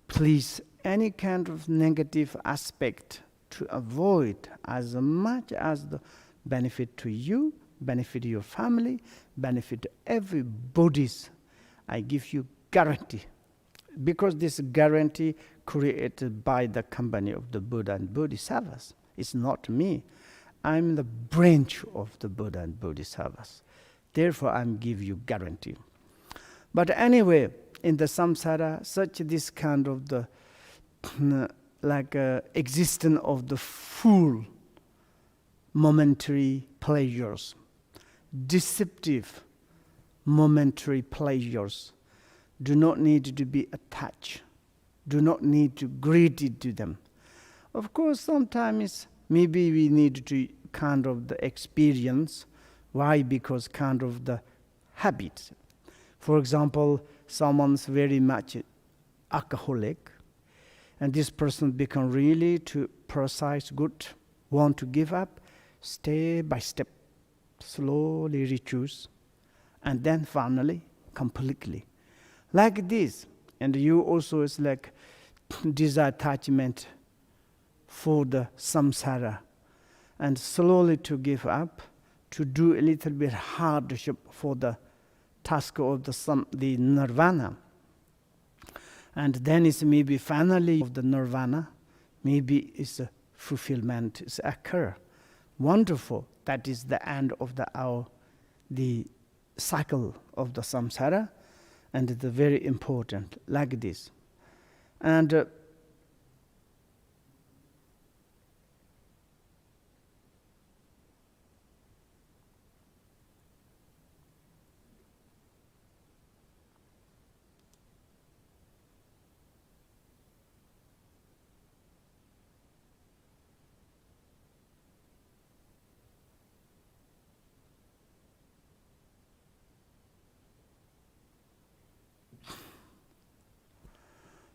Please, any kind of negative aspect to avoid as much as the benefit to you, benefit your family, benefit everybody's. I give you guarantee. Because this guarantee created by the company of the Buddha and Bodhisattvas. It's not me. I'm the branch of the Buddha and Bodhisattvas. Therefore, I'm give you guarantee. But anyway, in the samsara, such this kind of the existence of the full momentary pleasures, deceptive momentary pleasures, do not need to be attached, do not need to greedy to them. Of course, sometimes maybe we need to kind of the experience. Why? Because kind of the habit. For example, someone's very much alcoholic, and this person become really too precise, good, want to give up, step by step, slowly reduce, and then finally, completely. Like this, and you also is like disattachment for the samsara, and slowly to give up, to do a little bit hardship for the task of the nirvana. And then it's maybe finally of the nirvana, maybe it's a fulfillment is occur. Wonderful. That is the end of the cycle of the samsara. And it's very important, like this. And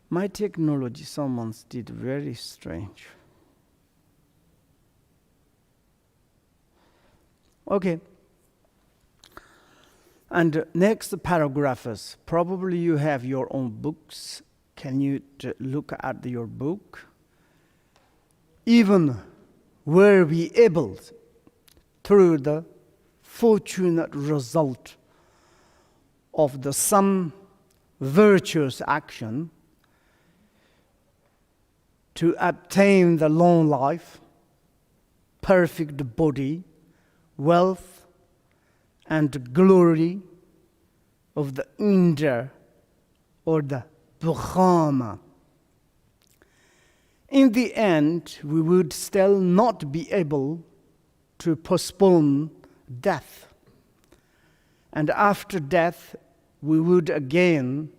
my technology, someone did very strange. Okay. And next paragraphs. Probably you have your own books. Can you look at your book? Even were we able, through the fortunate result of some virtuous action, to obtain the long life, perfect body, wealth, and glory of the Indra or the Brahma. In the end, we would still not be able to postpone death. And after death, we would again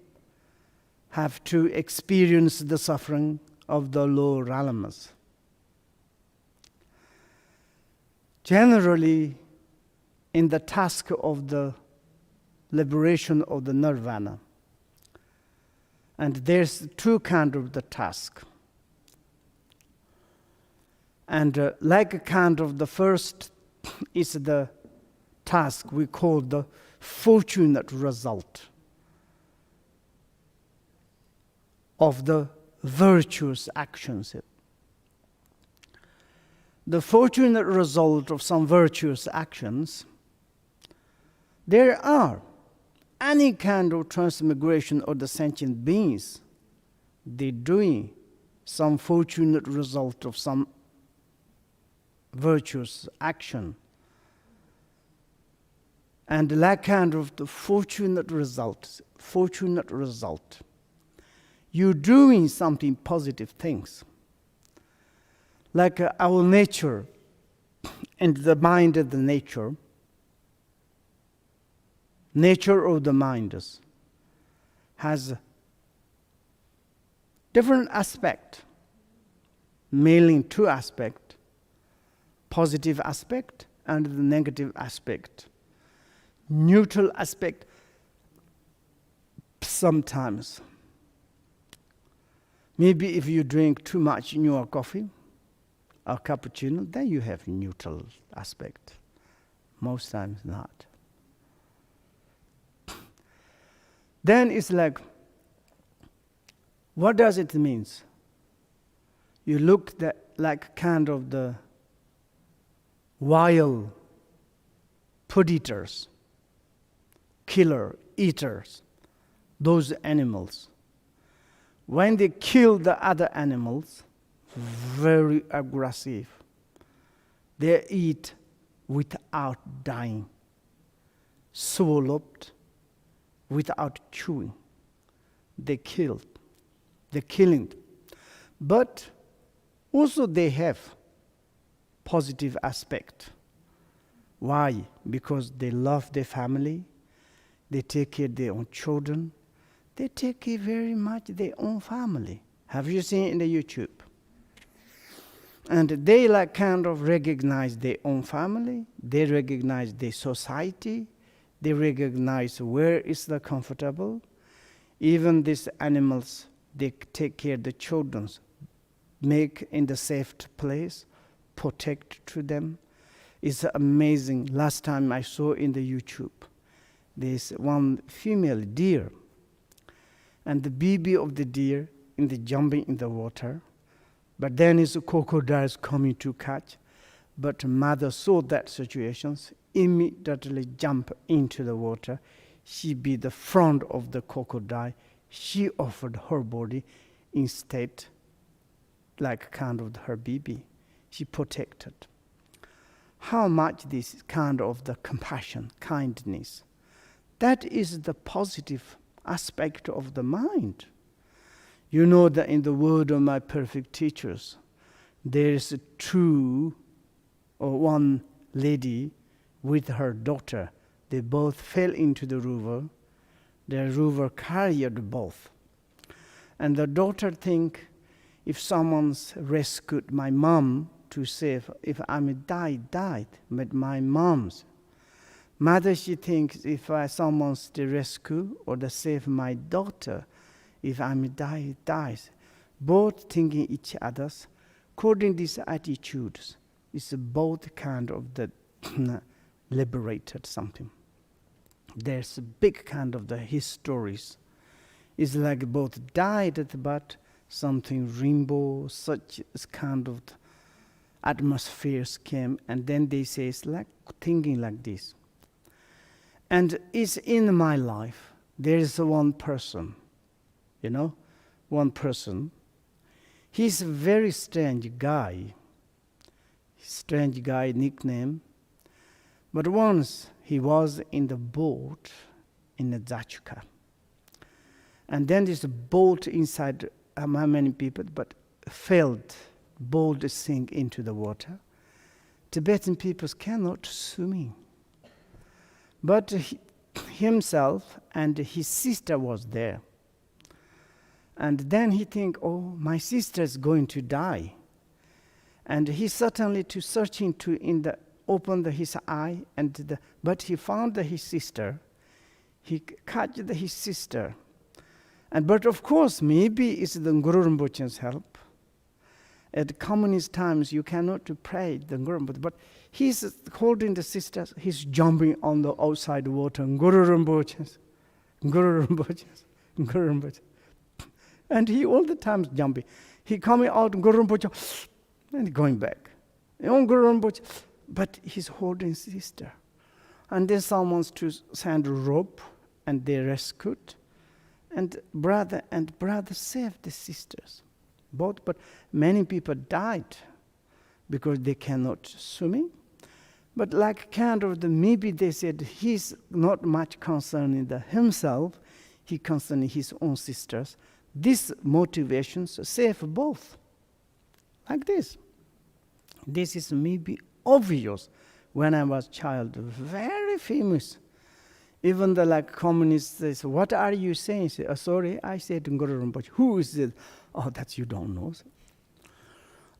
have to experience the suffering of the lower realms. Generally, in the task of the liberation of the nirvana, and there's two kinds of the task. And like a kind of the first is the task we call the fortunate result of the virtuous actions. The fortunate result of some virtuous actions, there are any kind of transmigration of the sentient beings, they're doing some fortunate result of some virtuous action. And that kind of the fortunate result, you're doing something positive things. Like our nature and the mind of the nature of the mind has different aspect, mainly two aspects, positive aspect and the negative aspect. Neutral aspect sometimes. Maybe if you drink too much in your coffee or cappuccino, then you have neutral aspect. Most times not. Then it's like, what does it mean? You look like kind of the wild predators, killer, eaters, those animals. When they kill the other animals, very aggressive. They eat without dying, swallowed without chewing. They're killing. But also they have positive aspect. Why? Because they love their family, they take care of their own children, they take care very much their own family. Have you seen in the YouTube? And they like kind of recognize their own family, they recognize their society, they recognize where is the comfortable. Even these animals, they take care of the children, make in the safe place, protect to them. It's amazing. Last time I saw in the YouTube, there's one female deer, and the baby of the deer jumping in the water, but then is crocodiles coming to catch. But mother saw that situations, immediately jump into the water. She be the front of the crocodile. She offered her body instead, like kind of her baby. She protected. How much this kind of the compassion, kindness, that is the positive aspect of the mind. You know that in the word of my perfect teachers, there is one lady with her daughter. They both fell into the river. The river carried both. And the daughter think, if someone's rescued my mom to save, if I'm died. But my mom's mother, she thinks if someone's to rescue or to save my daughter, if I'm dies. Both thinking each other's. According to these attitudes, it's both kind of the liberated something. There's a big kind of the histories. It's like both died, but something rainbow, such kind of atmospheres came, and then they say it's like thinking like this. And it's in my life, there is one person, one person. He's a very strange guy. strange guy nickname. But once he was in the boat in the Dzogchen. And then this boat inside, how many people, but failed, boat sink into the water. Tibetan peoples cannot swim. But himself and his sister was there. And then he think, oh, my sister is going to die. And he certainly to searching to opened his eye, but he found his sister. He caught his sister. But of course, maybe it's the Guru Rinpoche's help. At communist times, you cannot pray the Guru Rinpoche, but he's holding the sisters, he's jumping on the outside water, Guru Rinpoche's, Guru Rinpoche's, Guru Rinpoche. And he all the time jumping. He coming out, Guru Rinpoche, and going back. Guru Rinpoche, but he's holding sister. And then someone's to send a rope, and they rescued. And brother saved the sisters. Both, but many people died because they cannot swim. But like kind of maybe they said he's not much concerned in himself, he concerned his own sisters. These motivations save both. Like this. This is maybe obvious. When I was child, very famous. Even the communists says, what are you saying? Say, sorry, I said Guru Rinpoche. Who is it? Oh, that's you don't know.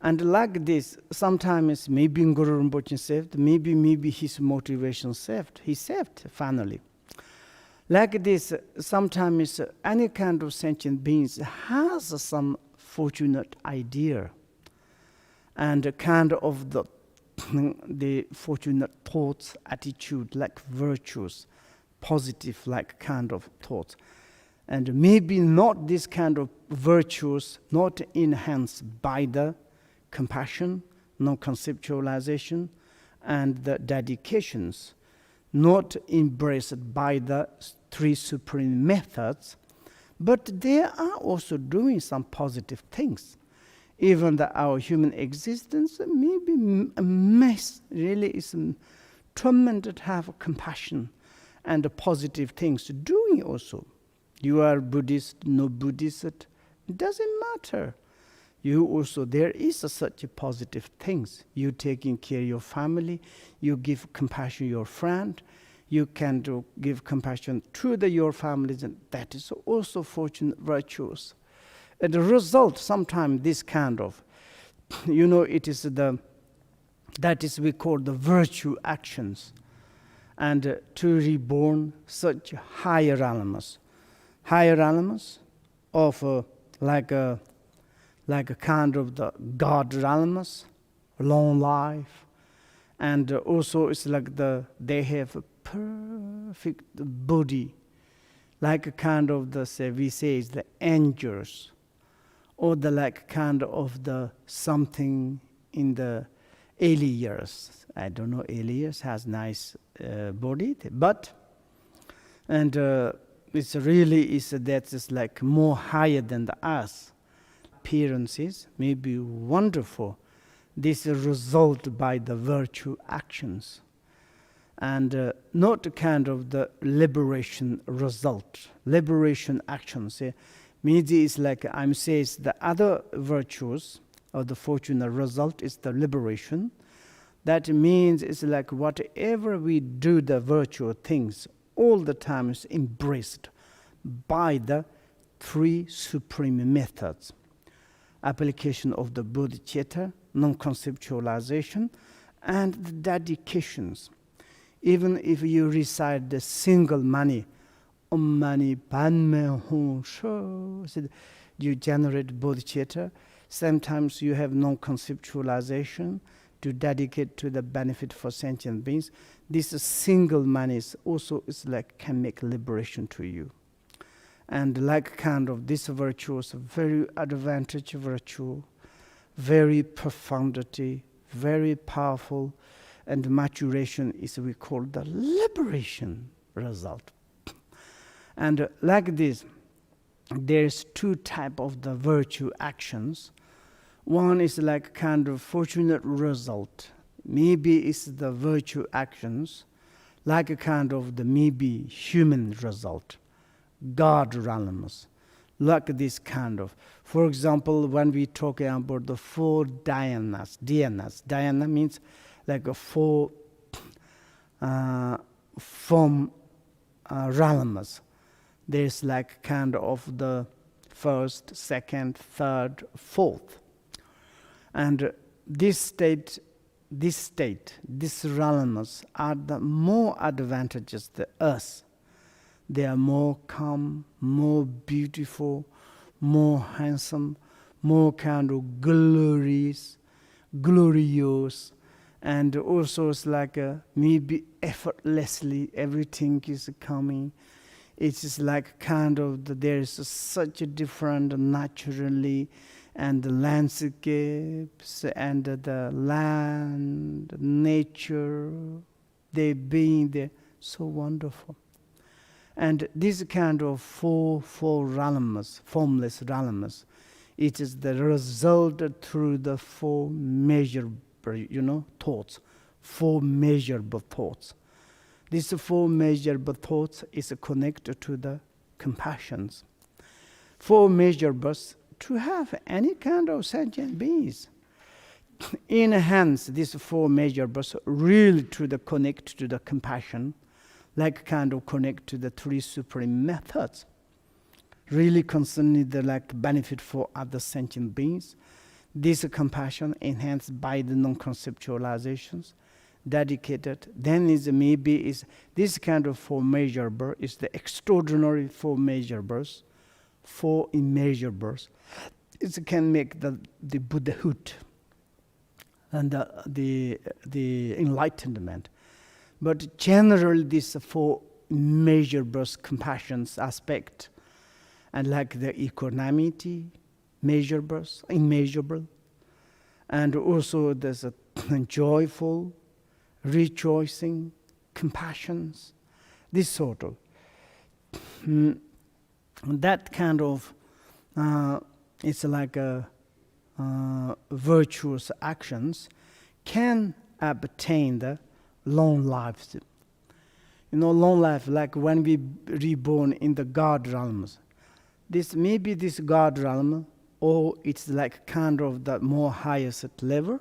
And like this, sometimes maybe Guru Rinpoche saved, maybe his motivation saved. He saved finally. Like this, sometimes any kind of sentient beings has some fortunate idea and kind of the fortunate thoughts, attitude, like virtues, positive like kind of thoughts. And maybe not this kind of virtues, not enhanced by the compassion, no conceptualization, and the dedications, not embraced by the three supreme methods, but they are also doing some positive things. Even our human existence may be a mess, really is tremendous to have compassion and the positive things doing also. You are Buddhist, no Buddhist, it doesn't matter. You also, there is such a positive things. You taking care of your family, you give compassion to your friend, you can give compassion to your families, and that is also fortunate virtues. And the result, sometimes this kind of, it is that is we call the virtue actions. And to reborn such higher elements of like a kind of the God elements, long life, and also it's like they have a perfect body, like a kind of we say is the angels, or the like kind of the something in the Elias. I don't know, Elias has nice body, but it's really that is like more higher than the us. Appearances may be wonderful. This is result by the virtue actions, and not kind of the liberation result. Liberation actions. Means is like I'm saying the other virtues or the fortunate result is the liberation. That means it's like whatever we do, the virtual things, all the time is embraced by the three supreme methods. Application of the bodhicitta, non-conceptualization, and the dedications. Even if you recite the single mani, Om Mani Padme Hum Sho, you generate bodhicitta. Sometimes you have non-conceptualization to dedicate to the benefit for sentient beings. This single mani also is like can make liberation to you. And like kind of this virtue is a very advantage virtue, very profundity, very powerful, and maturation is we call the liberation result. And like this, there's two type of the virtue actions. One is like kind of fortunate result. maybe it's the virtue actions, like a kind of the maybe human result, God realms, like this kind of. For example, when we talk about the four dhyanas, dhyana means like a four form realms. There's like kind of the first, second, third, fourth. And these realms are the more advantageous than us. They are more calm, more beautiful, more handsome, more kind of glorious, and also it's like maybe effortlessly everything is coming. It is like kind of there is such a different naturally, and the landscapes and the land, nature, they being there so wonderful. And this kind of four realms, formless realms, it is the result through the four measurable, thoughts, four measurable thoughts. These four measurable thoughts is connected to the compassions. Four measurables to have any kind of sentient beings. Enhance these four measurables really to the connect to the compassion, like kind of connect to the three supreme methods. Really concerning the like benefit for other sentient beings. This compassion enhanced by the non-conceptualizations, dedicated. Then is maybe is this kind of four measurable is the extraordinary four measurables, four immeasurables. It can make the Buddhahood and the enlightenment. But generally, these four measurables, compassions aspect, and like the equanimity, measurables, immeasurable, and also there's a joyful, rejoicing, compassions, this sort of. That kind of, it's like a virtuous actions can obtain the long lives. Long life, like when we reborn in the God realms. This maybe this God realm, or it's like kind of the more highest level,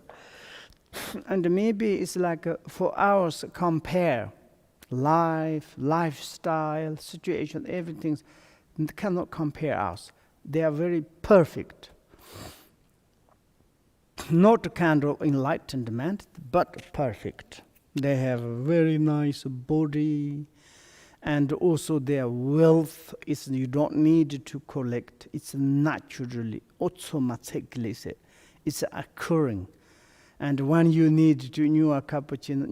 and maybe it's like for ours compare life, lifestyle, situation, everything cannot compare us. They are very perfect. Not kind of enlightenment, but perfect. They have a very nice body, and also their wealth is you don't need to collect. It's naturally, automatically, it's occurring. And when you need to new cappuccino,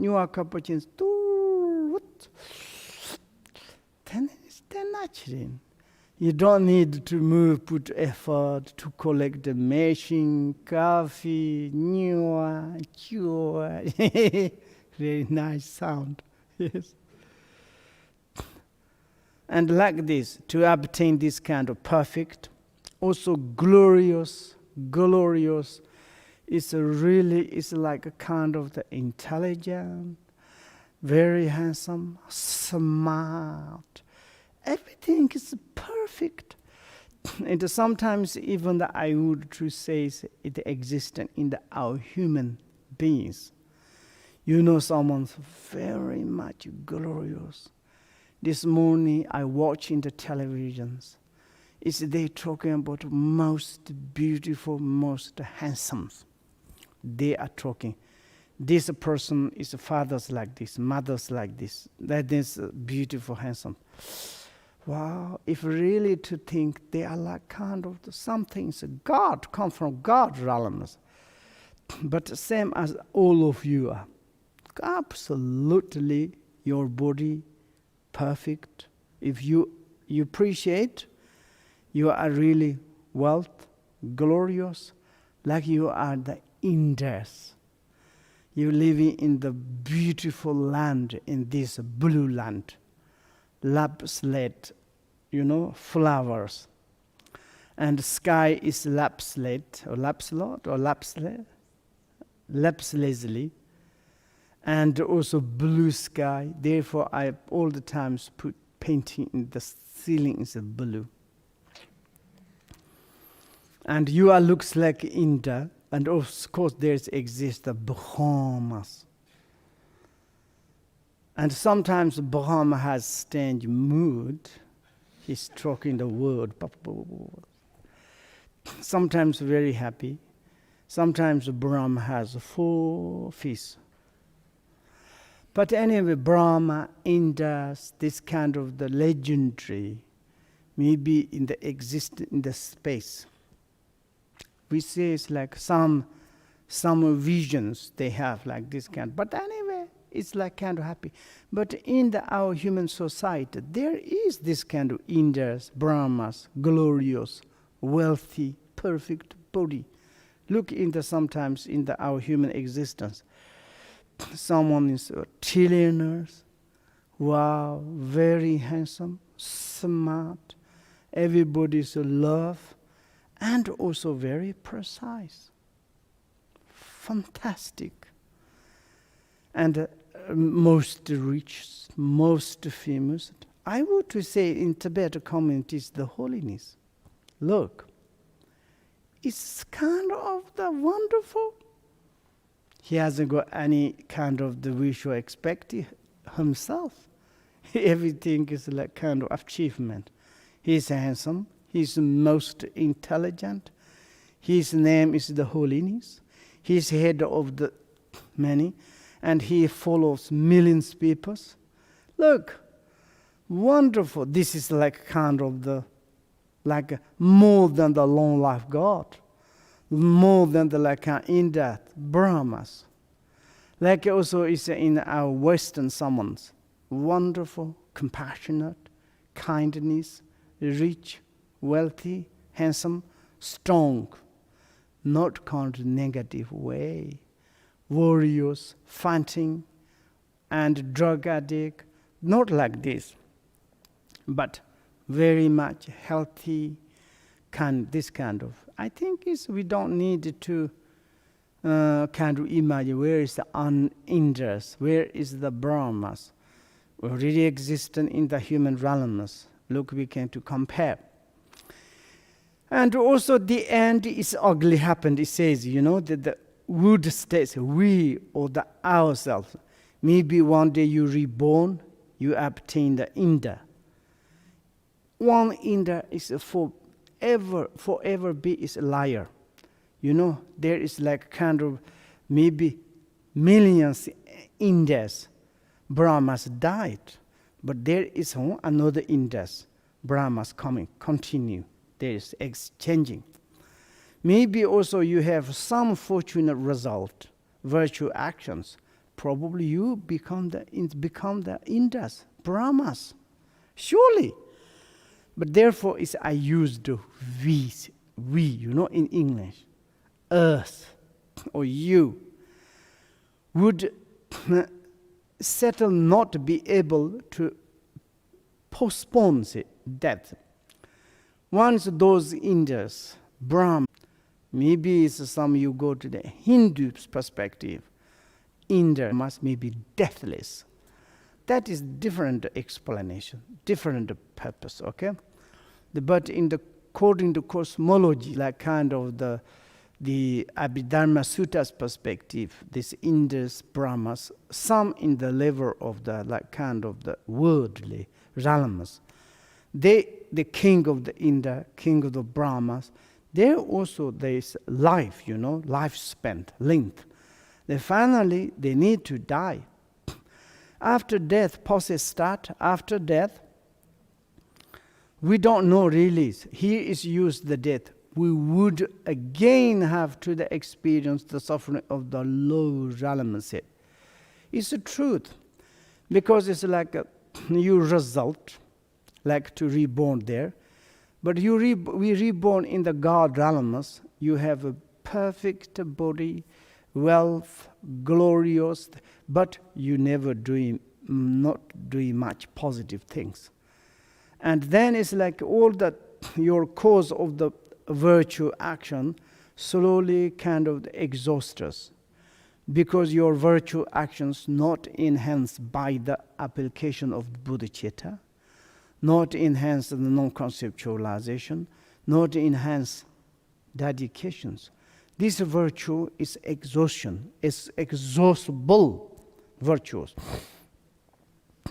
then it's there naturally. You don't need to move, put effort to collect the machine, coffee, very nice sound, yes. And like this, to obtain this kind of perfect, also glorious, it's like a kind of the intelligent, very handsome, smart. Everything is perfect. And sometimes even I would to say it exists in our human beings. Someone's very much glorious. This morning I watch in the televisions. They talking about most beautiful, most handsome. They are talking. This person is fathers like this, mothers like this. That is beautiful, handsome. Wow, if really to think they are like kind of some things, God, come from God realms. But same as all of you are. Absolutely your body perfect. If you appreciate, you are really wealth, glorious, like you are the Indus. You're living in the beautiful land, in this blue land. Lapslate, flowers. And the sky is lapslate, or lapslot, or lapslate, lapslazily. and also blue sky. Therefore, I all the times put painting in the ceiling is blue. And you are looks like India, and of course there exists the Brahmas. And sometimes Brahma has strange mood. He's talking the word. Sometimes very happy. Sometimes Brahma has 4 fish. But anyway, Brahma, Indus, this kind of the legendary, maybe in the space. We say it's like some visions they have like this kind. But anyway, it's like kind of happy. But in our human society, there is this kind of Indus, Brahmas, glorious, wealthy, perfect body. Look sometimes in our human existence. Someone is a trillionaire, wow, very handsome, smart, everybody's love, and also very precise, fantastic, and most rich, most famous. I would say in Tibet communities, the holiness. Look, it's kind of the wonderful. He hasn't got any kind of the visual expect himself. Everything is like kind of achievement. He's handsome. He's most intelligent. His name is the holiness. He's head of the many, and he follows millions of people. Look, wonderful. This is like kind of like more than the long life God. More than the like in that Brahmas. Like also is in our Western summons. Wonderful, compassionate, kindness, rich, wealthy, handsome, strong. Not kind of negative way. Warriors, fighting, and drug addict. Not like this. But very much healthy, this kind of. I think we don't need to kind of imagine where is the Indus, where is the Brahmas, already existent in the human realms. Look, we can to compare. And also the end is ugly happened. It says, that the wood states we or the ourselves. Maybe one day you reborn, you obtain the Inda. One Inda is forever be is a liar. There is like kind of maybe millions Indus. Brahmas died. But there is another Indus. Brahmas coming, continue. There is exchanging. Maybe also you have some fortunate result, virtue actions. Probably you become the Indus, Brahmas. Surely. But therefore, I use the we, in English. Earth, or you, would settle not to be able to postpone death. Once those Indus, Brahma, maybe it's some you go to the Hindu perspective, Indus must be deathless. That is different explanation, different purpose, okay? But according to cosmology, like kind of the Abhidharma Suttas perspective, this Indus, Brahmas, some in the level of the like kind of the worldly realms, the king of the India, king of the Brahmas, there also there is life, lifespan, length. Finally, they need to die. After death, process start. After death, we don't know really. Here is used the death. We would again have to experience the suffering of the low realms. It's the truth, because it's like you result, like to reborn there. But we reborn in the God realms. You have a perfect body, wealth, glorious, but you never not doing much positive things. And then it's like all that your cause of the virtue action slowly kind of exhausts us. because your virtue actions not enhanced by the application of bodhicitta, not enhance the non-conceptualization, not enhance dedications. This virtue is exhaustion, is exhaustible virtues.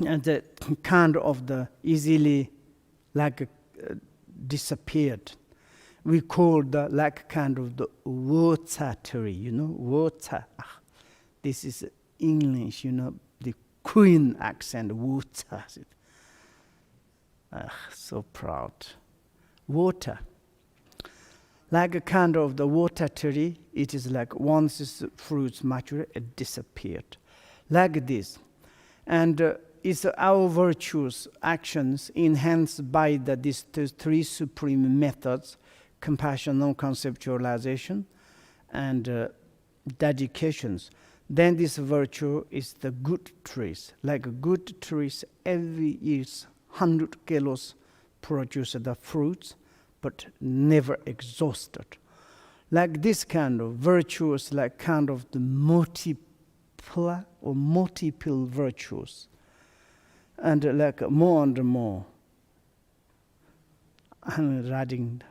And the kind of the easily disappeared. We call the kind of the water tree, water. This is English, the Queen accent, water. So proud. Water. Like a kind of the water tree, it is like once the fruits mature, it disappeared. Like this. And it's our virtues, actions, enhanced by these three supreme methods, compassion, non-conceptualization, and dedications. Then this virtue is the good trees. Like good trees, every year 100 kilos produce the fruits, but never exhausted. Like this kind of virtues, like kind of the multiple virtues, and like more and more. I'm writing.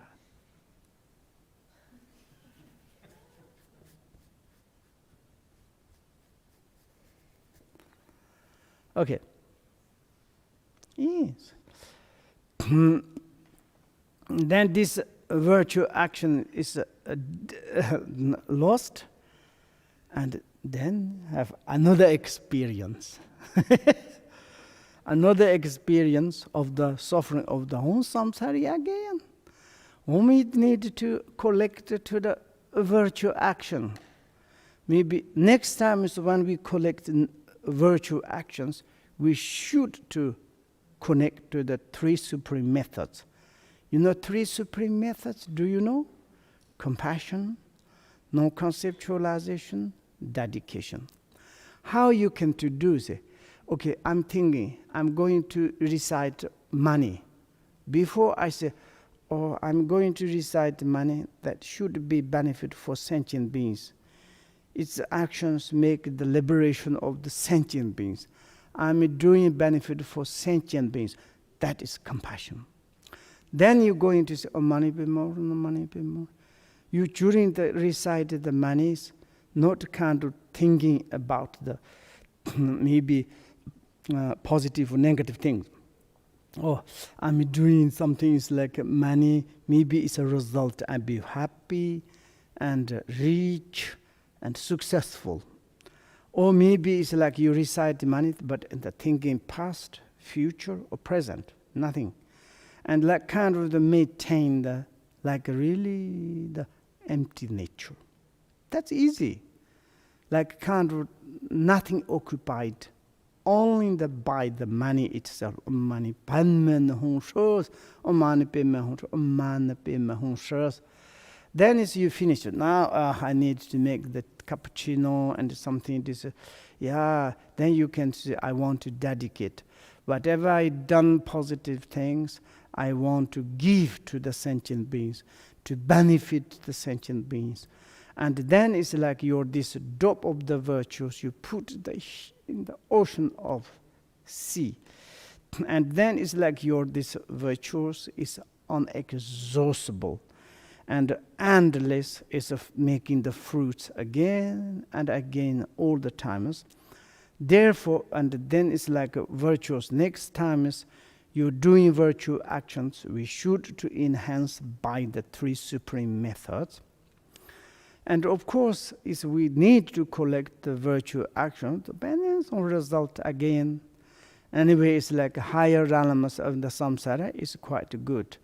Okay. Yes. Then this virtue action is lost, and then have another experience. Another experience of the suffering of the whole samsara again. We need to collect to the virtue action. Maybe next time is when we collect virtue actions, we should to connect to the three supreme methods. Three supreme methods, do you know? Compassion, non-conceptualization, dedication. How you can to do this? Okay, I'm thinking, I'm going to recite money. Before I say, I'm going to recite money that should be benefit for sentient beings. Its actions make the liberation of the sentient beings. I'm doing benefit for sentient beings. That is compassion. Then you're going to say, money be more, no money be more. You during the recite the monies, not kind of thinking about the maybe positive or negative things. I'm doing something like money, maybe it's a result. I'll be happy and rich and successful. Or maybe it's like you recite the money, but in the thinking past, future, or present, nothing. And like kind of the maintain the, like really the empty nature. That's easy. Like kind of nothing occupied, only by the money itself. Money panmen hongshos, money payment hongshos. Then is you finish it. Now I need to make the cappuccino and something. Then you can say, I want to dedicate. Whatever I done positive things, I want to give to the sentient beings, to benefit the sentient beings. And then it's like you're this drop of the virtues, you put in the ocean of sea. And then it's like this virtues is unexhaustible. And endless is of making the fruits again and again all the times. Therefore, and then it's like virtuous. Next time is you're doing virtue actions, we should to enhance by the three supreme methods. And of course, is we need to collect the virtue action, depending on result again. Anyway, it's like higher realms of the samsara is quite good.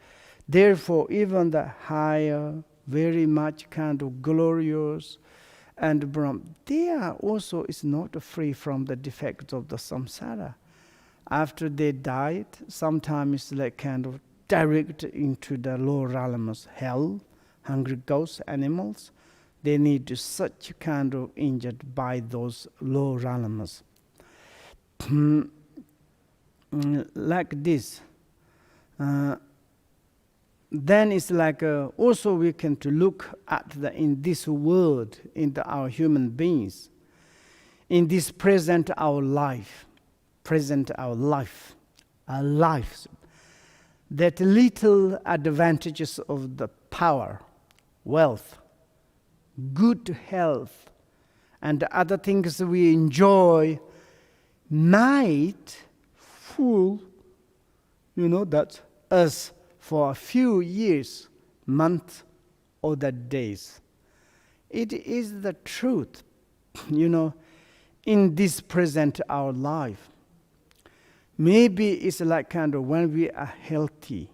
Therefore, even the higher, very much kind of glorious, and they are also is not free from the defects of the samsara. After they died, sometimes it's like kind of direct into the lower realms, hell, hungry ghosts, animals. They need to such kind of injured by those low realms. Like this. Then it's like also we can to look at in this world, in our human beings. in this present our life, our lives, that little advantages of the power, wealth, good health, and other things we enjoy might fool, that us for a few years, months, or the days. It is the truth, in this present our life. Maybe it's like kind of when we are healthy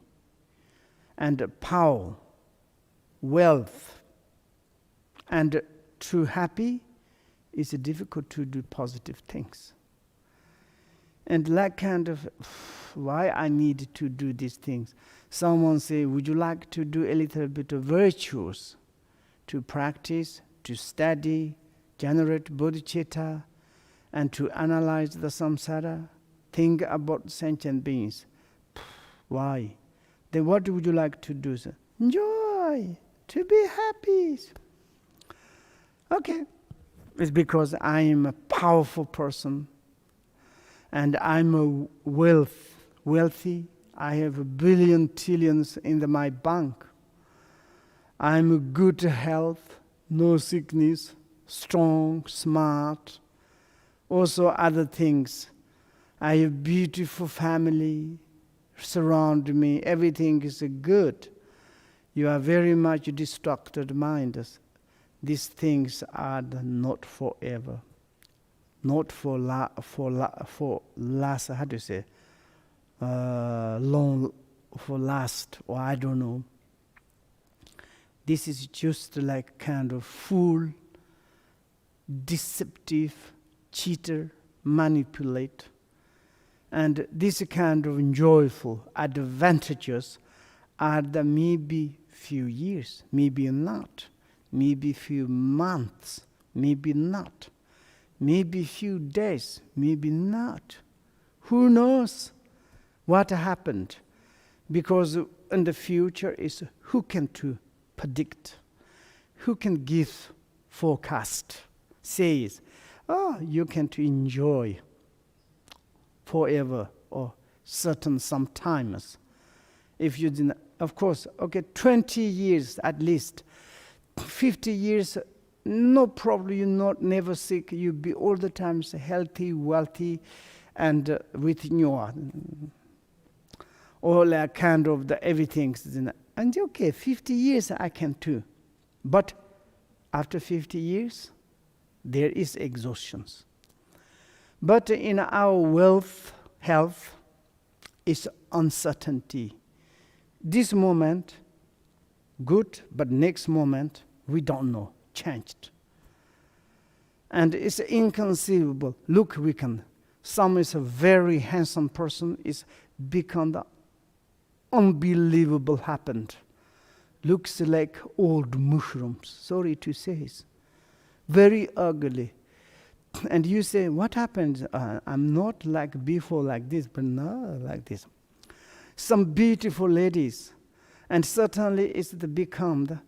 and power, wealth, and too happy, it's difficult to do positive things. And like kind of, why I need to do these things? Someone say, would you like to do a little bit of virtues? To practice, to study, generate bodhicitta, and to analyze the samsara, think about sentient beings. Why? Then what would you like to do? Sir? Enjoy, to be happy. Okay, it's because I am a powerful person, and I'm wealthy. I have a billion trillions in my bank. I'm a good health, no sickness, strong, smart, also other things. I have beautiful family surround me. Everything is good. You are very much distracted minds. These things are not forever, not for last. How do you say? Long for last, or I don't know. This is just like kind of fool, deceptive, cheater, manipulate. And this kind of joyful advantages are the maybe few years, maybe not, maybe few months, maybe not, maybe few days, maybe not. Who knows what happened? Because in the future is who can to predict, who can give forecast, says, you can to enjoy forever or certain sometimes. If you didn't, of course, 20 years at least, 50 years, no problem, you're never sick, you'll be all the time healthy, wealthy, and with your, or like kind of the everything. And 50 years I can too. But after 50 years, there is exhaustions. But in our wealth, health, is uncertainty. This moment, good, but next moment, we don't know, changed. And it's inconceivable. Look, some is a very handsome person, is become the unbelievable happened. Looks like old mushrooms, sorry to say. Very ugly. And you say, what happened? I'm not like before like this, but now like this. Some beautiful ladies. And certainly it's become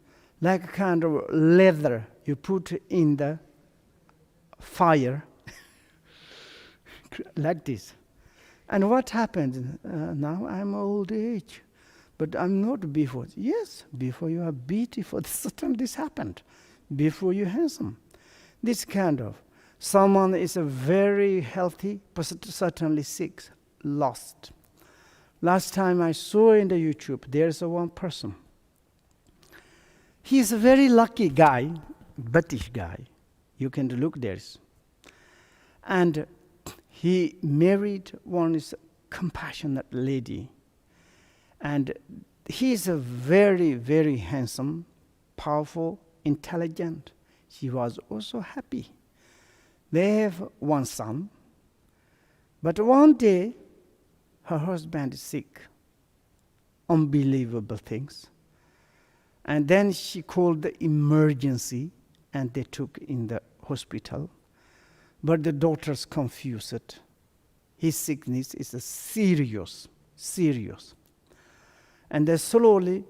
like a kind of leather you put in the fire. Like this. And what happened? Now I'm old age. But I'm not before. Yes, before you are beautiful. Certainly this happened. Before you're handsome. This kind of. Someone is a very healthy, but certainly sick, lost. Last time I saw in the YouTube, there's one person. He's a very lucky guy, British guy. You can look there. And he married one compassionate lady. And he's a very, very handsome, powerful, intelligent. She was also happy. They have one son. But one day, her husband is sick. Unbelievable things. And then she called the emergency, and they took in the hospital. But the doctors confused. His sickness is a serious. And then slowly,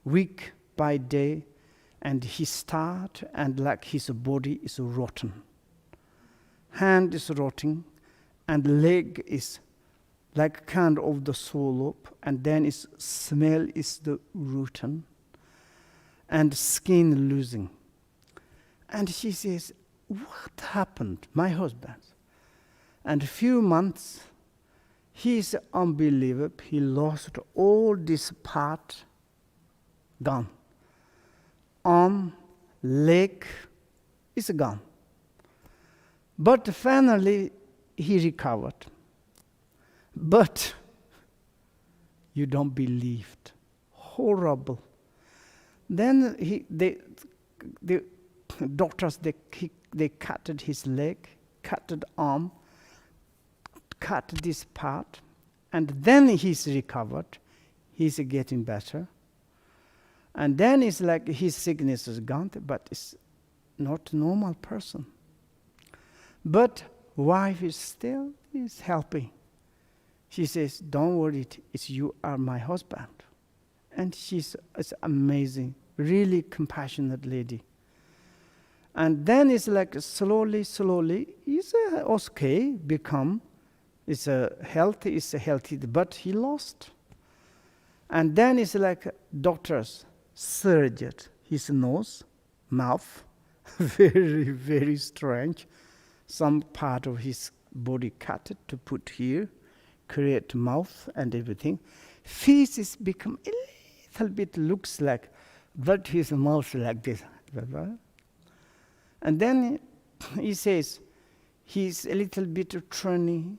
week by day, and he start, and like his body is rotten. hand is rotting, and leg is like kind of the swollen, and then its smell is the rotten, and skin losing. And she says, what happened? My husband. And a few months, he's unbelievable. He lost all this part, gone. Arm, leg is gone. But finally, he recovered. But you don't believe it. Horrible. Then the doctors, they cut his leg, cut the arm, cut this part, and then he's recovered. He's getting better. And then it's like his sickness is gone, but it's not a normal person. But wife is helping. She says, don't worry, it's you are my husband. And she's amazing, really compassionate lady. And then it's like slowly, he's okay, it's healthy, but he lost. And then it's like doctors surgery his nose, mouth, very, very strange. Some part of his body cut to put here, create mouth and everything. Faces become a little bit looks like, but his mouth like this. And then he says, he's a little bit turning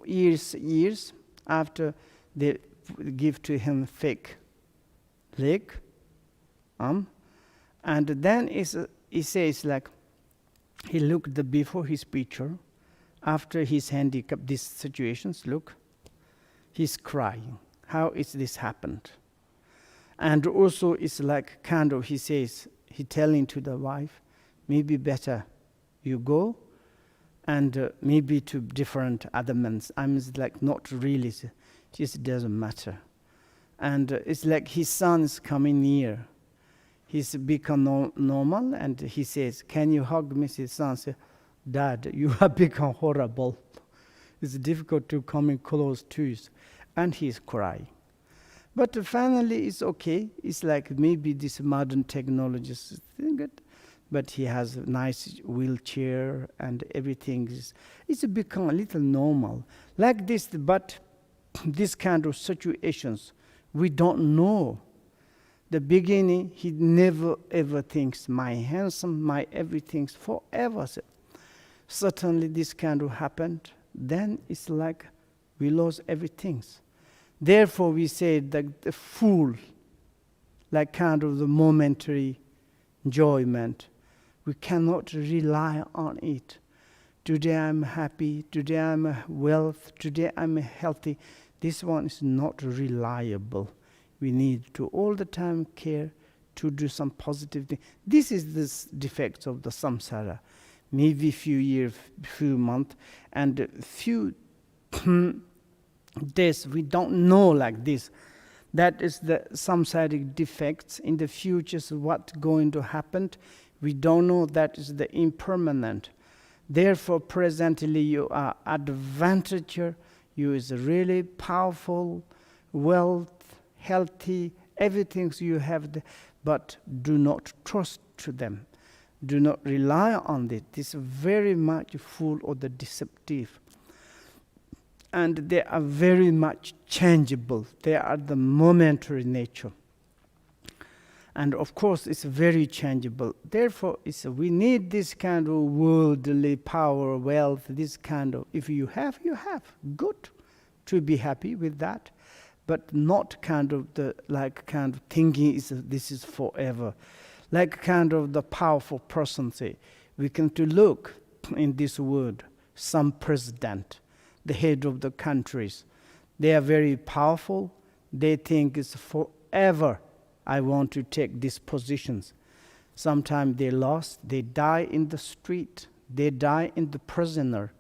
years after they give to him fake leg, arm, and then he says like, he looked before his picture, after his handicap, these situations, look, he's crying. How is this happened? And also it's like kind of, he says, he telling to the wife, maybe better you go and maybe to different other men. I'm like not really, it just doesn't matter. And it's like his son's coming near. He's become normal, and he says, can you hug me? His son says, Dad, you have become horrible. It's difficult to come in close to you. And he's crying. But finally it's okay. It's like maybe this modern technology is good. But he has a nice wheelchair and everything. It's become a little normal. Like this, but this kind of situations, we don't know. The beginning, he never ever thinks, my handsome, my everything's forever. Certainly this kind of happened. Then it's like we lost everything. Therefore we say that the fool, like kind of the momentary enjoyment, we cannot rely on it. Today I'm happy, today I'm wealth, today I'm healthy. This one is not reliable. We need to all the time care to do some positive thing. This is the defects of the samsara. Maybe few years, few months, and few days we don't know like this. That is the samsaric defects. In the future, so what's going to happen, we don't know. That is the impermanent. Therefore, presently you are advantager. You is really powerful, wealth, healthy, everything you have, but do not trust to them. Do not rely on it. This is very much full of the deceptive. And they are very much changeable. They are the momentary nature. And of course, it's very changeable. Therefore, we need this kind of worldly power, wealth, this kind of, if you have, you have. Good to be happy with that. But not kind of kind of thinking this is forever. Like kind of the powerful person say, we can to look in this world, some president, the head of the countries, they are very powerful, they think it's forever, I want to take these positions. Sometimes they lost, they die in the street, they die in the prisoner.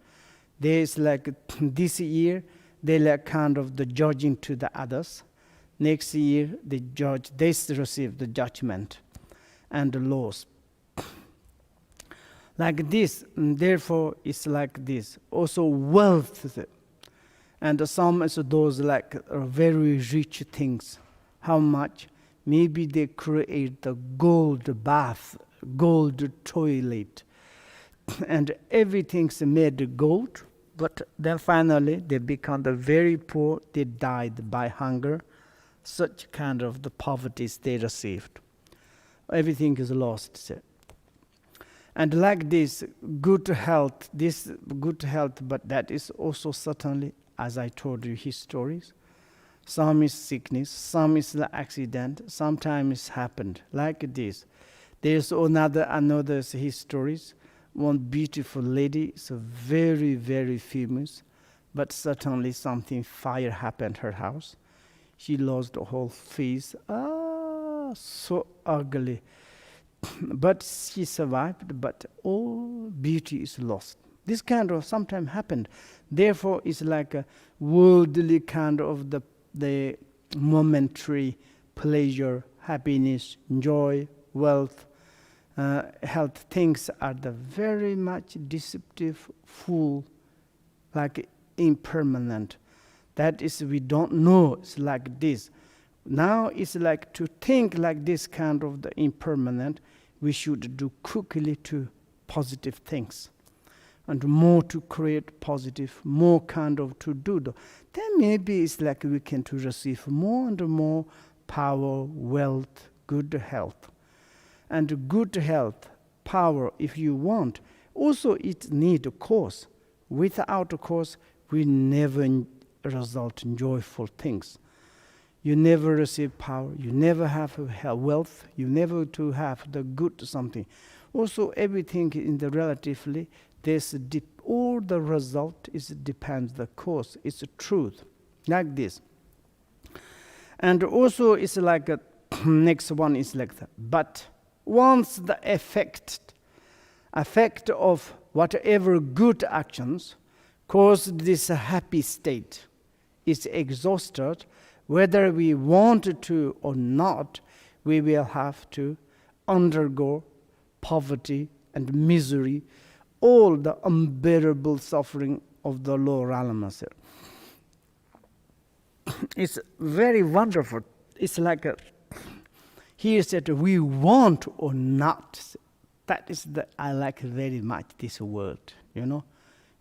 There's like this year, they like kind of the judging to the others. Next year, they receive the judgment and the laws. Like this, and therefore it's like this. Also wealth, and some is those like very rich things. How much? Maybe they create the gold bath, gold toilet, and everything's made gold. But then finally they become the very poor. They died by hunger. Such kind of the poverties they received. Everything is lost. And like this good health, but that is also certainly, as I told you, his stories. Some is sickness, some is the accident, sometimes happened like this. There's another his stories. One beautiful lady, so very, very famous, but certainly something fire happened her house. She lost the whole face. So ugly. But she survived, but all beauty is lost. This kind of sometimes happened. Therefore, it's like a worldly kind of the momentary pleasure, happiness, joy, wealth, health things are the very much deceptive, full, like impermanent. That is, we don't know. It's like this. Now it's like to think like this kind of the impermanent. We should do quickly to positive things, and more to create positive, more kind of to do. Then maybe it's like we can to receive more and more power, wealth, good health. And good health, power, if you want, also it need a cause. Without a cause, we never result in joyful things. You never receive power, you never have wealth, you never to have the good something. Also everything in the relatively, all the result is depends the cause, it's the truth, like this. And also it's like next one is like that. But once the effect of whatever good actions cause this happy state is exhausted, whether we want to or not, we will have to undergo poverty and misery, all the unbearable suffering of the lower realms. It's very wonderful. It's like he said, we want or not. That is I like very much this word,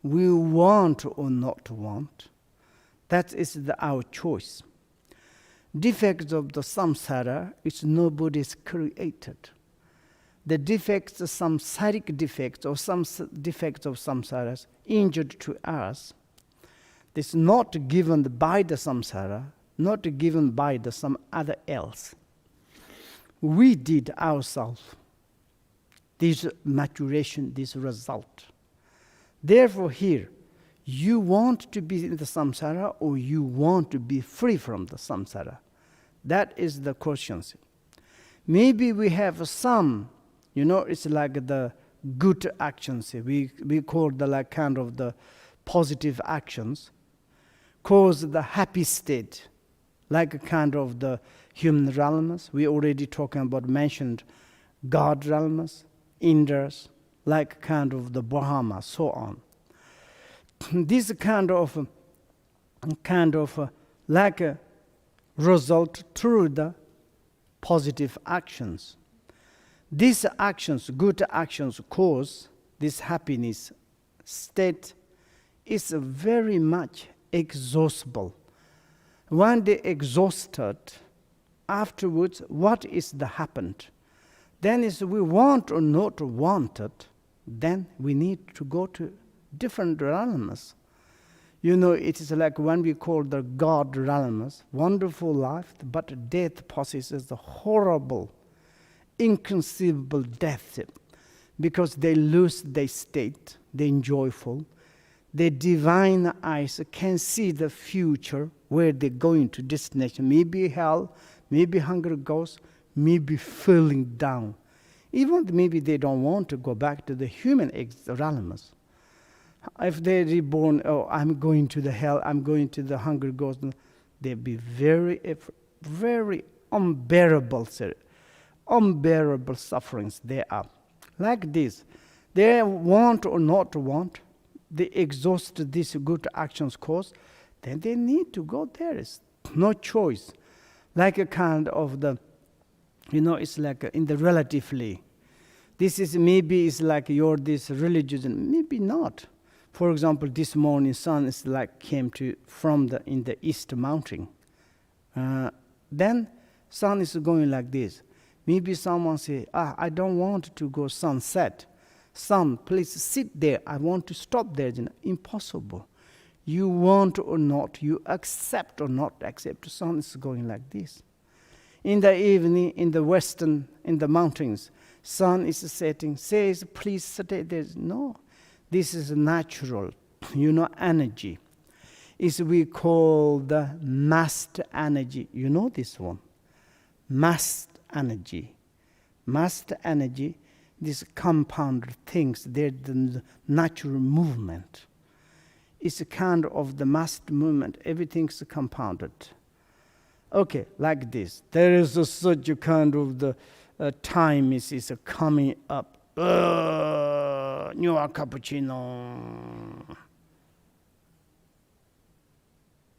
We want or not want. That is our choice. Defects of the samsara is nobody's created. The defects, samsaric defects, or some defects of samsaras injured to us, this is not given by the samsara, not given by some other else. We did ourselves this maturation, this result. Therefore here, you want to be in the samsara or you want to be free from the samsara? That is the question. Maybe we have some, it's like the good actions. We call the like kind of the positive actions, cause the happy state, like a kind of the human realms. We already mentioned God realms, Indras, like kind of the Brahma, so on. This kind of like a result through the positive actions. These actions, good actions, cause this happiness state is very much exhaustible. When they exhausted, afterwards, what is the happened? Then is we want or not want it, then we need to go to different realms. It is like when we call the God realms, wonderful life, but death possesses the horrible, inconceivable death, because they lose their state, they're joyful. Their divine eyes can see the future, where they're going to destination, maybe hell, maybe hunger ghosts, maybe falling down. Even maybe they don't want to go back to the human realms. If they're reborn, I'm going to the hell, I'm going to the hunger ghost, they'll be very, very unbearable sufferings they are. Like this, They want or not want, they exhaust this good actions cause, then they need to go there. It's no choice. Like a kind of the, it's like in the relatively. This is maybe it's like your this religion, maybe not. For example, this morning sun is like came to from in the east mountain. Then sun is going like this. Maybe someone say, I don't want to go sunset. Sun, please sit there. I want to stop there. Impossible. You want or not, you accept or not accept. Sun is going like this. In the evening, in the western, in the mountains, sun is setting. Says, please stay there. No, this is natural. Energy. Is we call the massed energy. You know this one. Massed energy. Massed energy. These compound things, they're the natural movement. It's a kind of the massed movement. Everything's compounded. Okay, like this. There is such a kind of the time is coming up. New cappuccino.